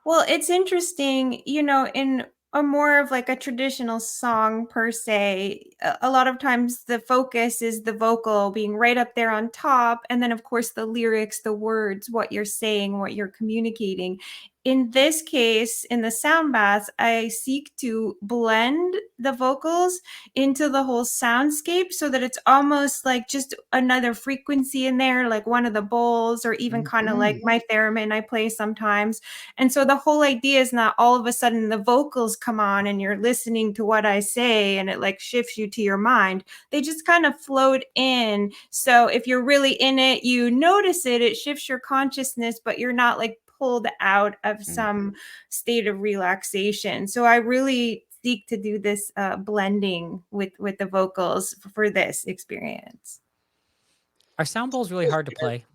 C: Well, it's interesting, in a more of like a traditional song per se, a lot of times the focus is the vocal being right up there on top. And then of course the lyrics, the words, what you're saying, what you're communicating. In this case, in the sound baths, I seek to blend the vocals into the whole soundscape so that it's almost like just another frequency in there, like one of the bowls, or even kind of like my theremin I play sometimes. And so the whole idea is not all of a sudden the vocals come on and you're listening to what I say and it like shifts you to your mind. They just kind of float in. So if you're really in it, you notice it shifts your consciousness, but you're not like pulled out of some state of relaxation. So I really seek to do this blending with the vocals for this experience.
A: Are sound bowls really hard to play?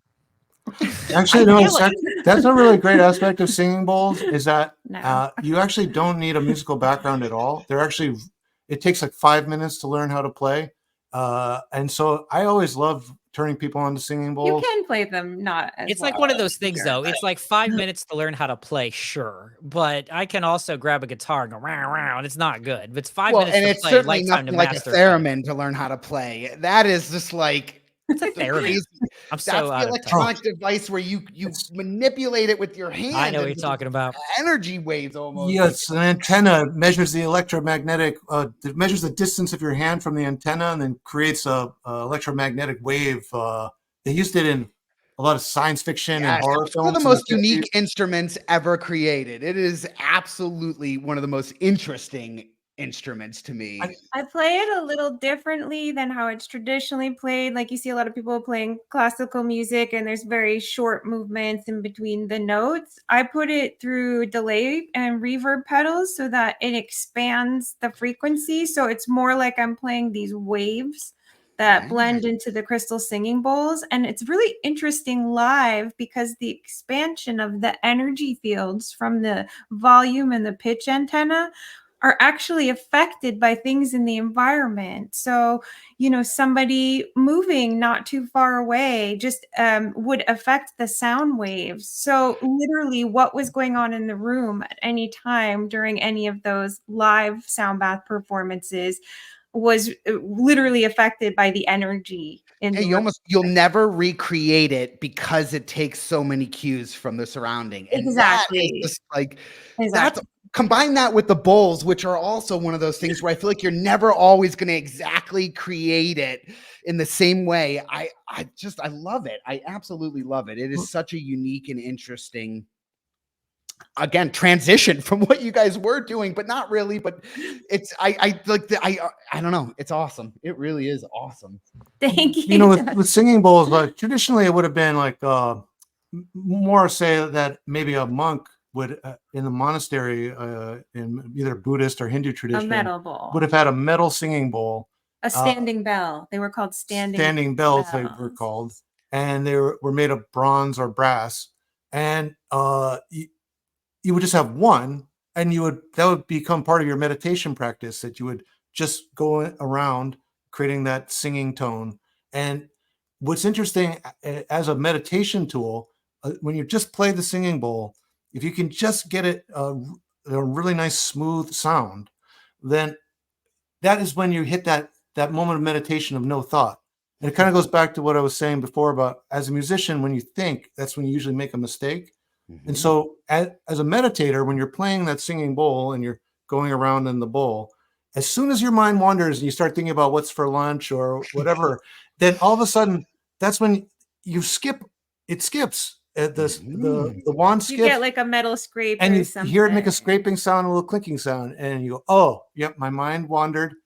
D: Actually, no, that's a really great aspect of singing bowls is that you actually don't need a musical background at all. It takes like 5 minutes to learn how to play. And so I always love turning people on to singing bowls.
C: You can play them not as
A: It's like one of those things, though. It's like 5 minutes to learn how to play, sure. But I can also grab a guitar and go round, and it's not good. But it's 5 minutes
B: and
A: to
B: it's
A: play,
B: certainly
A: lifetime
B: nothing
A: to
B: like a
A: master.
B: theremin to learn how to play. That is just like
A: It's a theremin. I'm so
B: That's
A: out
B: the
A: of touch.
B: electronic device where you manipulate it with your hand.
A: I know what you're talking about.
B: Energy waves almost.
D: Yes, an antenna measures the electromagnetic, it measures the distance of your hand from the antenna and then creates a electromagnetic wave. They used it in a lot of science fiction and horror films.
B: One of the most unique instruments ever created. It is absolutely one of the most interesting instruments to me.
C: I play it a little differently than how it's traditionally played. Like you see a lot of people playing classical music and there's very short movements in between the notes. I put it through delay and reverb pedals so that it expands the frequency. So it's more like I'm playing these waves that blend into the crystal singing bowls. And it's really interesting live because the expansion of the energy fields from the volume and the pitch antenna are actually affected by things in the environment. So, somebody moving not too far away just would affect the sound waves. So literally what was going on in the room at any time during any of those live sound bath performances was literally affected by the energy in the room.
B: You'll never recreate it because it takes so many cues from the surrounding. And
C: Exactly.
B: that is just like, that's combine that with the bowls, which are also one of those things where I feel like you're never always going to exactly create it in the same way. I love it. I absolutely love it. It is such a unique and interesting, again, transition from what you guys were doing, but not really. But it's I don't know. It's awesome. It really is awesome.
C: Thank you.
D: With singing bowls, traditionally it would have been like more say that maybe a monk would in the monastery in either Buddhist or Hindu tradition,
C: a metal bowl
D: would have had a metal singing bowl,
C: a standing bell. They were called standing
D: bells. They were called, and they were made of bronze or brass, and you would just have one, and that would become part of your meditation practice, that you would just go around creating that singing tone. And what's interesting as a meditation tool, when you just play the singing bowl, if you can just get it a really nice smooth sound, then that is when you hit that moment of meditation of no thought. And it kind of goes back to what I was saying before about, as a musician, when you think, that's when you usually make a mistake. And so as a meditator, when you're playing that singing bowl and you're going around in the bowl, as soon as your mind wanders and you start thinking about what's for lunch or whatever, then all of a sudden, that's when it skips. The wand skips.
C: You get like a metal scrape,
D: and you hear it make a scraping sound, a little clinking sound, and you go, "Oh, yep, my mind wandered,"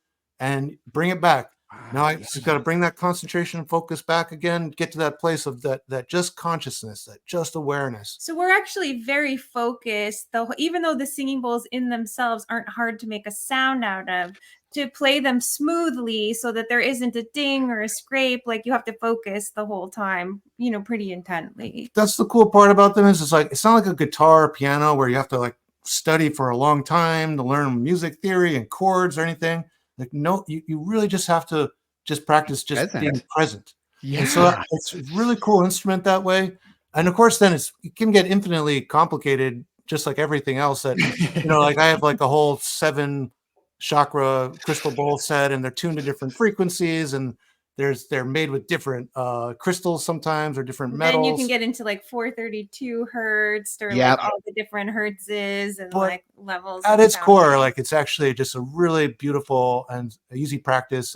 D: and bring it back. Now I just got to bring that concentration and focus back again, get to that place of that just consciousness, that just awareness.
C: So we're actually very focused, though, even though the singing bowls in themselves aren't hard to make a sound out of, to play them smoothly so that there isn't a ding or a scrape. Like you have to focus the whole time, pretty intently.
D: That's the cool part about them, is it's not like a guitar or piano where you have to like study for a long time to learn music theory and chords or anything. Like, no, you really just have to just practice being present. Yeah. And so it's a really cool instrument that way. And of course, then it can get infinitely complicated, just like everything else that, like I have like a whole 7 chakra crystal bowl set, and they're tuned to different frequencies, and they're made with different crystals sometimes, or different metals.
C: Then you can get into like 432 hertz or like all the different hertzes and like levels.
D: At its core, like it's actually just a really beautiful and easy practice.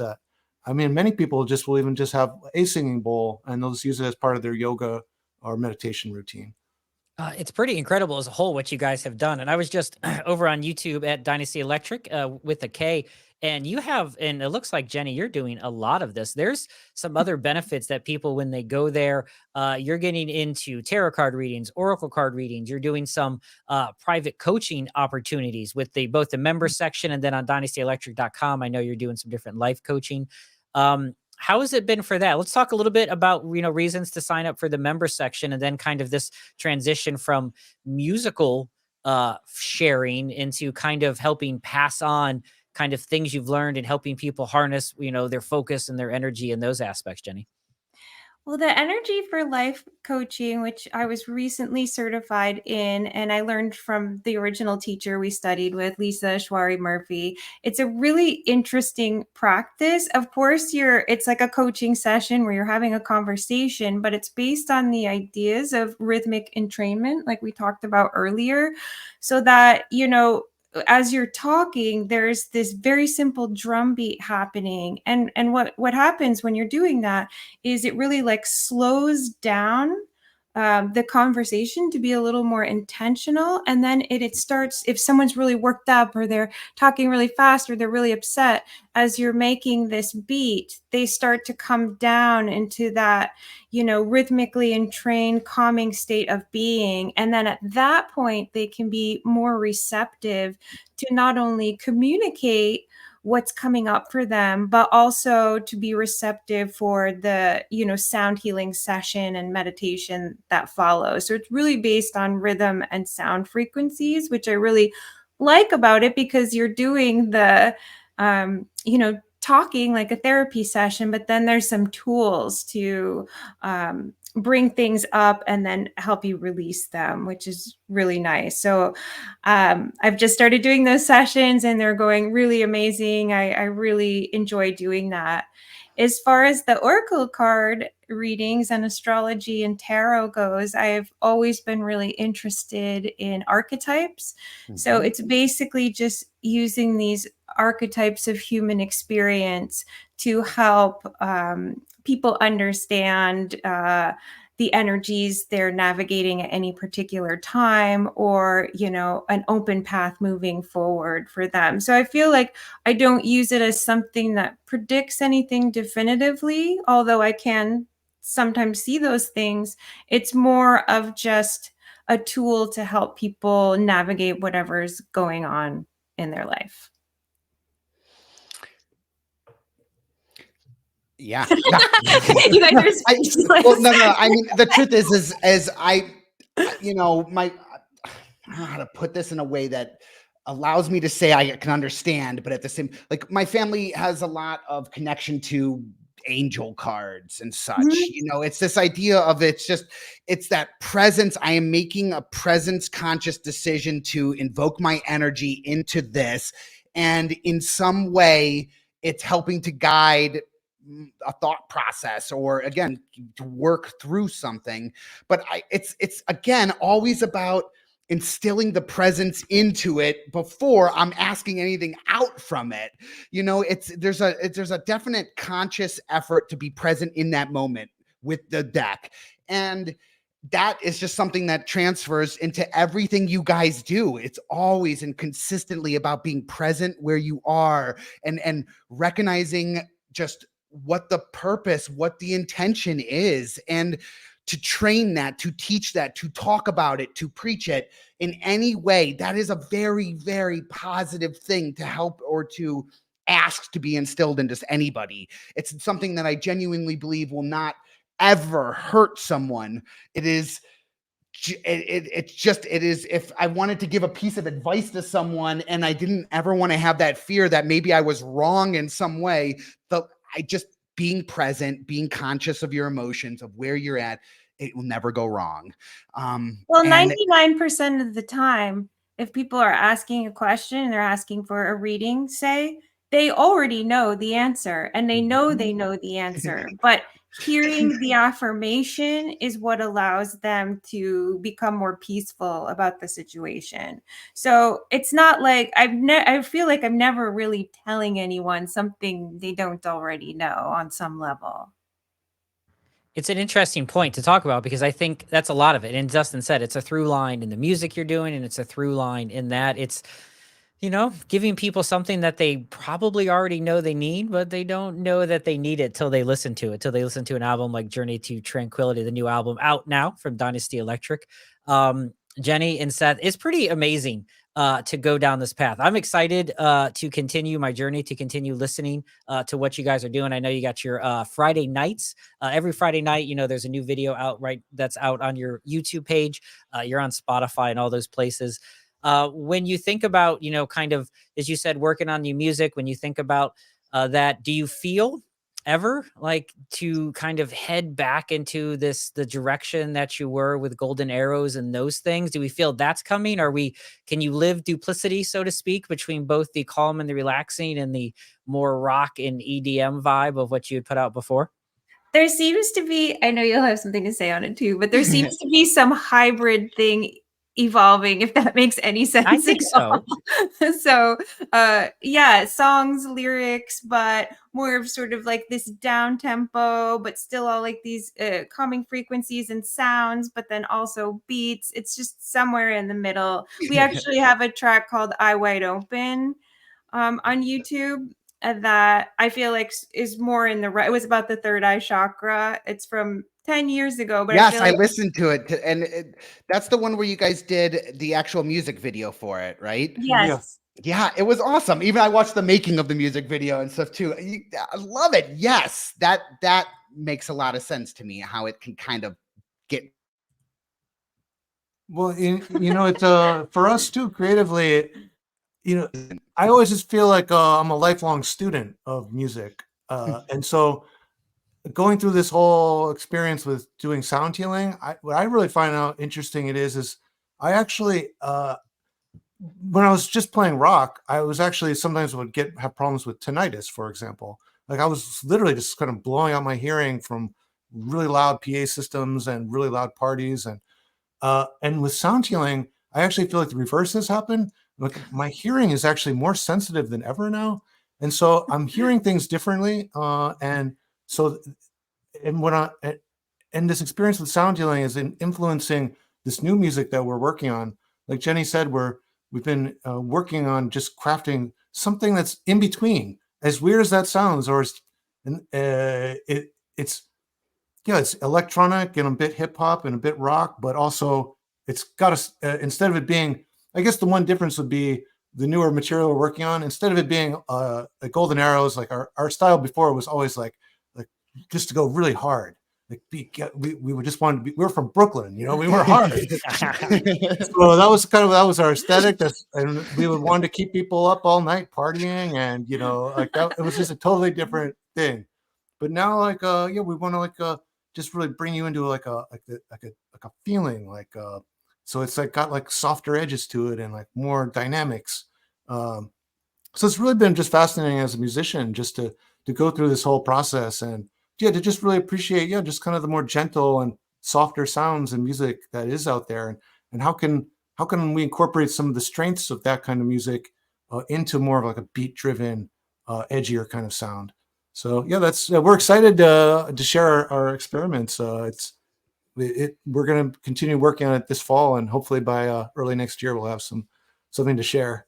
D: Many people will even just have a singing bowl, and they'll just use it as part of their yoga or meditation routine.
A: It's pretty incredible as a whole what you guys have done. And I was just over on YouTube at Dynasty Electrik with a K. And you have, and it looks like, Jenny, you're doing a lot of this. There's some other benefits that people, when they go there, you're getting into tarot card readings, oracle card readings. You're doing some private coaching opportunities with both the member section, and then on dynastyelectric.com, I know you're doing some different life coaching. How has it been for that? Let's talk a little bit about, reasons to sign up for the member section, and then kind of this transition from musical sharing into kind of helping pass on kind of things you've learned and helping people harness, their focus and their energy and those aspects, Jenny.
C: Well, the energy for life coaching, which I was recently certified in, and I learned from the original teacher we studied with, Lisa Ashwari Murphy. It's a really interesting practice. Of course, it's like a coaching session where you're having a conversation, but it's based on the ideas of rhythmic entrainment, like we talked about earlier, so that, as you're talking, there's this very simple drum beat happening. And what happens when you're doing that is it really like slows down the conversation to be a little more intentional. And then it starts, if someone's really worked up or they're talking really fast or they're really upset, as you're making this beat, they start to come down into that, rhythmically entrained, calming state of being. And then at that point, they can be more receptive to not only communicate what's coming up for them, but also to be receptive for the, sound healing session and meditation that follows. So it's really based on rhythm and sound frequencies, which I really like about it, because you're doing the, talking like a therapy session, but then there's some tools to bring things up and then help you release them, which is really nice. So I've just started doing those sessions and they're going really amazing. I really enjoy doing that. As far as the oracle card readings and astrology and tarot goes, I've always been really interested in archetypes. Mm-hmm. So it's basically just using these archetypes of human experience to help people understand the energies they're navigating at any particular time, or, an open path moving forward for them. So I feel like I don't use it as something that predicts anything definitively, although I can sometimes see those things. It's more of just a tool to help people navigate whatever's going on in their life.
B: Yeah.
C: You guys are speechless.
B: Well, no. I mean, the truth is I don't know how to put this in a way that allows me to say I can understand, but at the same, like, my family has a lot of connection to angel cards and such. Mm-hmm. It's this idea of it's that presence. I am making a presence conscious decision to invoke my energy into this, and in some way it's helping to guide a thought process, or again, to work through something. But it's again always about instilling the presence into it before I'm asking anything out from it. There's a definite conscious effort to be present in that moment with the deck, and that is just something that transfers into everything you guys do. It's always and consistently about being present where you are, and recognizing just what the purpose, what the intention is, and to train that, to teach that, to talk about it, to preach it in any way. That is a very, very positive thing to help or to ask to be instilled into anybody. It's something that I genuinely believe will not ever hurt someone. It is, if I wanted to give a piece of advice to someone and I didn't ever want to have that fear that maybe I was wrong in some way, being present, being conscious of your emotions, of where you're at, it will never go wrong.
C: Well, 99% of the time, if people are asking a question and they're asking for a reading, say, they already know the answer, and they know the answer. But hearing the affirmation is what allows them to become more peaceful about the situation. So it's not like I feel like I'm never really telling anyone something they don't already know on some level.
A: It's an interesting point to talk about, because I think that's a lot of it. And Dustin said it's a through line in the music you're doing, and it's a through line in that it's, giving people something that they probably already know they need, but they don't know that they need it till they listen to it, till they listen to an album like Journey to Tranquility, the new album out now from Dynasty Electrik. Jenny and Seth, it's pretty amazing to go down this path. I'm excited to continue my journey, to continue listening to what you guys are doing. I know you got your Friday nights. Every Friday night, there's a new video out, right? That's out on your YouTube page. You're on Spotify and all those places. When you think about, kind of, as you said, working on new music, when you think about that, do you feel ever, like, to kind of head back into the direction that you were with Golden Arrows and those things? Do we feel that's coming? Can you live duplicity, so to speak, between both the calm and the relaxing and the more rock and EDM vibe of what you had put out before?
C: There seems to be, I know you'll have something to say on it too, but there seems to be some hybrid thing evolving, if that makes any sense.
A: I think so.
C: So, yeah, songs, lyrics, but more of sort of like this down tempo, but still all like these calming frequencies and sounds, but then also beats. It's just somewhere in the middle. We actually have a track called Eye Wide Open on YouTube that I feel like is more in the right. It was about the third eye chakra. It's from 10 years ago, but
B: yes,
C: I
B: listened to it, and that's the one where you guys did the actual music video for it, right?
C: Yes.
B: Yeah, it was awesome. Even I watched the making of the music video and stuff too. I love it. Yes, that makes a lot of sense to me, how it can kind of get.
D: Well, it's for us too, creatively, I always just feel like I'm a lifelong student of music. And so going through this whole experience with doing sound healing, what I really find out interesting is I actually, when I was just playing rock, I was actually sometimes would have problems with tinnitus, for example. Like I was literally just kind of blowing out my hearing from really loud PA systems and really loud parties. And with sound healing, I actually feel like the reverse has happened. Like my hearing is actually more sensitive than ever now. And so I'm hearing things differently. And this experience with sound healing is influencing this new music that we're working on. Like Jenny said, we've been working on just crafting something that's in between, as weird as that sounds, it's electronic and a bit hip hop and a bit rock, but also it's got instead of it being, I guess the one difference would be the newer material we're working on. Instead of it being like Golden Arrows, like our style before was always like just to go really hard. Like we would just want to be. We were from Brooklyn, we were hard. So that was our aesthetic. And we would want to keep people up all night partying, and like that. It was just a totally different thing. But now, we want to just really bring you into like a feeling, so it's like got like softer edges to it and like more dynamics. So it's really been just fascinating as a musician just to go through this whole process and to just really appreciate just kind of the more gentle and softer sounds and music that is out there, and how can we incorporate some of the strengths of that kind of music into more of like a beat driven, edgier kind of sound. So we're excited to share our experiments. We're going to continue working on it this fall, and hopefully by early next year we'll have something to share.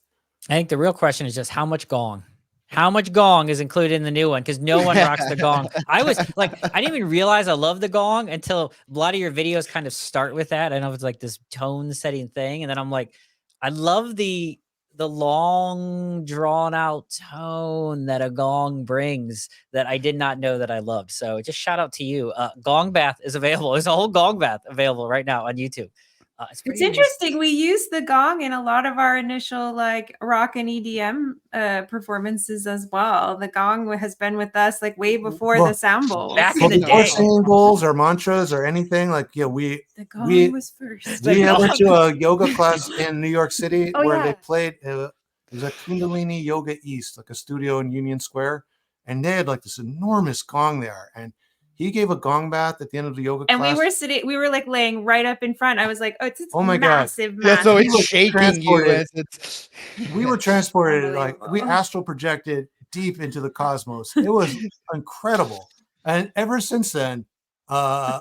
A: I think the real question is just how much gong. How much gong is included in the new one? Because no one rocks the gong. I was like, I didn't even realize I love the gong until a lot of your videos kind of start with that. I know it's like this tone setting thing. And then I'm like, I love the long drawn out tone that a gong brings that I did not know that I loved. So just shout out to you. Gong bath is available. There's a whole gong bath available right now on YouTube.
C: It's interesting. We use the gong in a lot of our initial like rock and EDM performances as well. The gong has been with us like way before the sound bowls.
A: Back in the day,
D: singing bowls or mantras or anything the
C: gong was first.
D: We went to a yoga class in New York City where they played. It was a Kundalini Yoga East, like a studio in Union Square, and they had like this enormous gong there, and he gave a gong bath at the end of the yoga class.
C: And we were like laying right up in front. I was like, it's
D: oh my
C: massive,
D: God.
C: massive.
B: So it's shaking you.
D: We were transported, we astral projected deep into the cosmos. It was incredible. And ever since then,
A: you're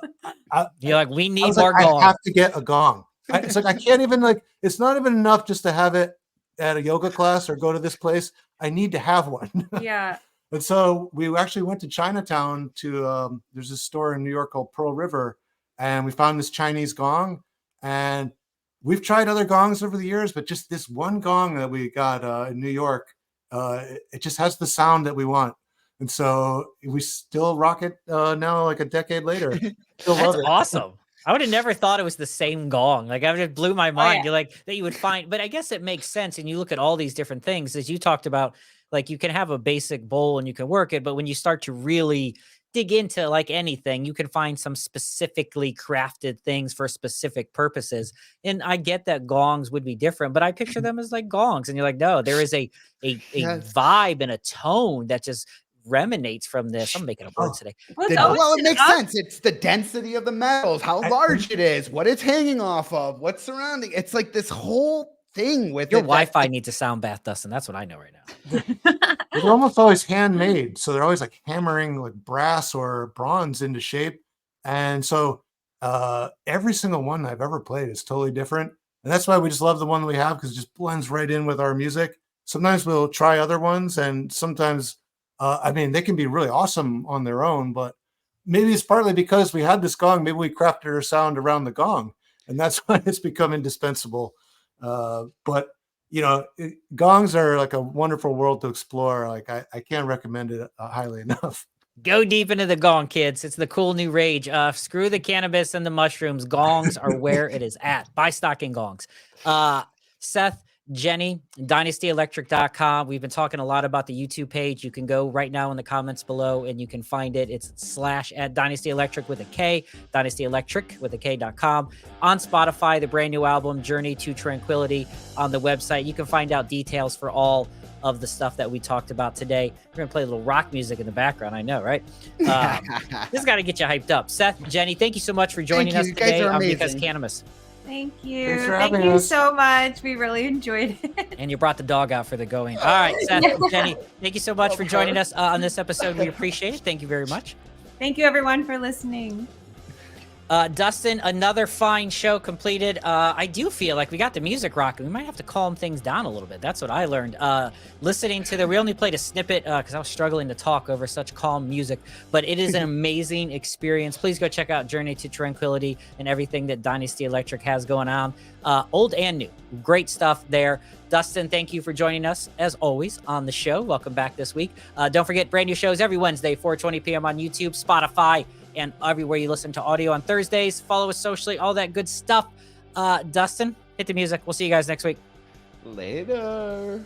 A: like, we need more gong.
D: I have to get a gong. It's like, I can't even it's not even enough just to have it at a yoga class or go to this place. I need to have one.
C: Yeah.
D: And so we actually went to Chinatown to, there's this store in New York called Pearl River, and we found this Chinese gong. And we've tried other gongs over the years, but just this one gong that we got in New York, it just has the sound that we want. And so we still rock it now, like a decade later. Still
A: That's
D: love it.
A: awesome. I would have never thought it was the same gong. Like, I just blew my mind. You're like, that you would find, but I guess it makes sense. And you look at all these different things, as you talked about, Like you can have a basic bowl and you can work it, but when you start to really dig into like anything, you can find some specifically crafted things for specific purposes. And I get that gongs would be different, but I picture them as like gongs. And you're like, no, there is a
B: Yes.
A: vibe and a tone that just remanates from this. I'm making up words today.
B: Well, it makes sense. It's the density of the metals, how large it is, what it's hanging off of, what's surrounding. It's like this whole thing with
A: your Wi-Fi needs a sound bath, Dustin. That's what I know right now.
D: They're almost always handmade, so they're always like hammering like brass or bronze into shape. And so every single one I've ever played is totally different, and that's why we just love the one we have, because it just blends right in with our music. Sometimes we'll try other ones, and sometimes I mean, they can be really awesome on their own, but maybe it's partly because we had this gong. Maybe we crafted our sound around the gong, and that's why it's become indispensable. But you know, gongs are like a wonderful world to explore. Like I can't recommend it highly enough.
A: Go deep into the gong, kids. It's the cool new rage. Screw the cannabis and the mushrooms. Gongs are where it is at. Buy stock in gongs. Seth, Jenny, DynastyElectrik.com. We've been talking a lot about the YouTube page. You can go right now in the comments below and you can find it. It's /@DynastyElectrik with a K, DynastyElectrik with a K.com. On Spotify, the brand new album, Journey to Tranquility, on the website. You can find out details for all of the stuff that we talked about today. We're going to play a little rock music in the background. I know, right? This got to get you hyped up. Seth, Jenny, thank you so much for joining us today on Because Cannabis.
C: Thank you. Thank you so much. We really enjoyed it.
A: And you brought the dog out for the going. All right, Seth and Jenny, thank you so much for joining us on this episode. We appreciate it. Thank you very much.
C: Thank you, everyone, for listening.
A: Dustin, another fine show completed. I do feel like we got the music rocking. We might have to calm things down a little bit. That's what I learned. Listening to we only played a snippet because I was struggling to talk over such calm music, but it is an amazing experience. Please go check out Journey to Tranquility and everything that Dynasty Electrik has going on, old and new. Great stuff there. Dustin, thank you for joining us, as always, on the show. Welcome back this week. Don't forget, brand new shows every Wednesday, 4:20 p.m. on YouTube, Spotify, and everywhere you listen to audio on Thursdays. Follow us socially, all that good stuff. Dustin, hit the music. We'll see you guys next week.
B: Later.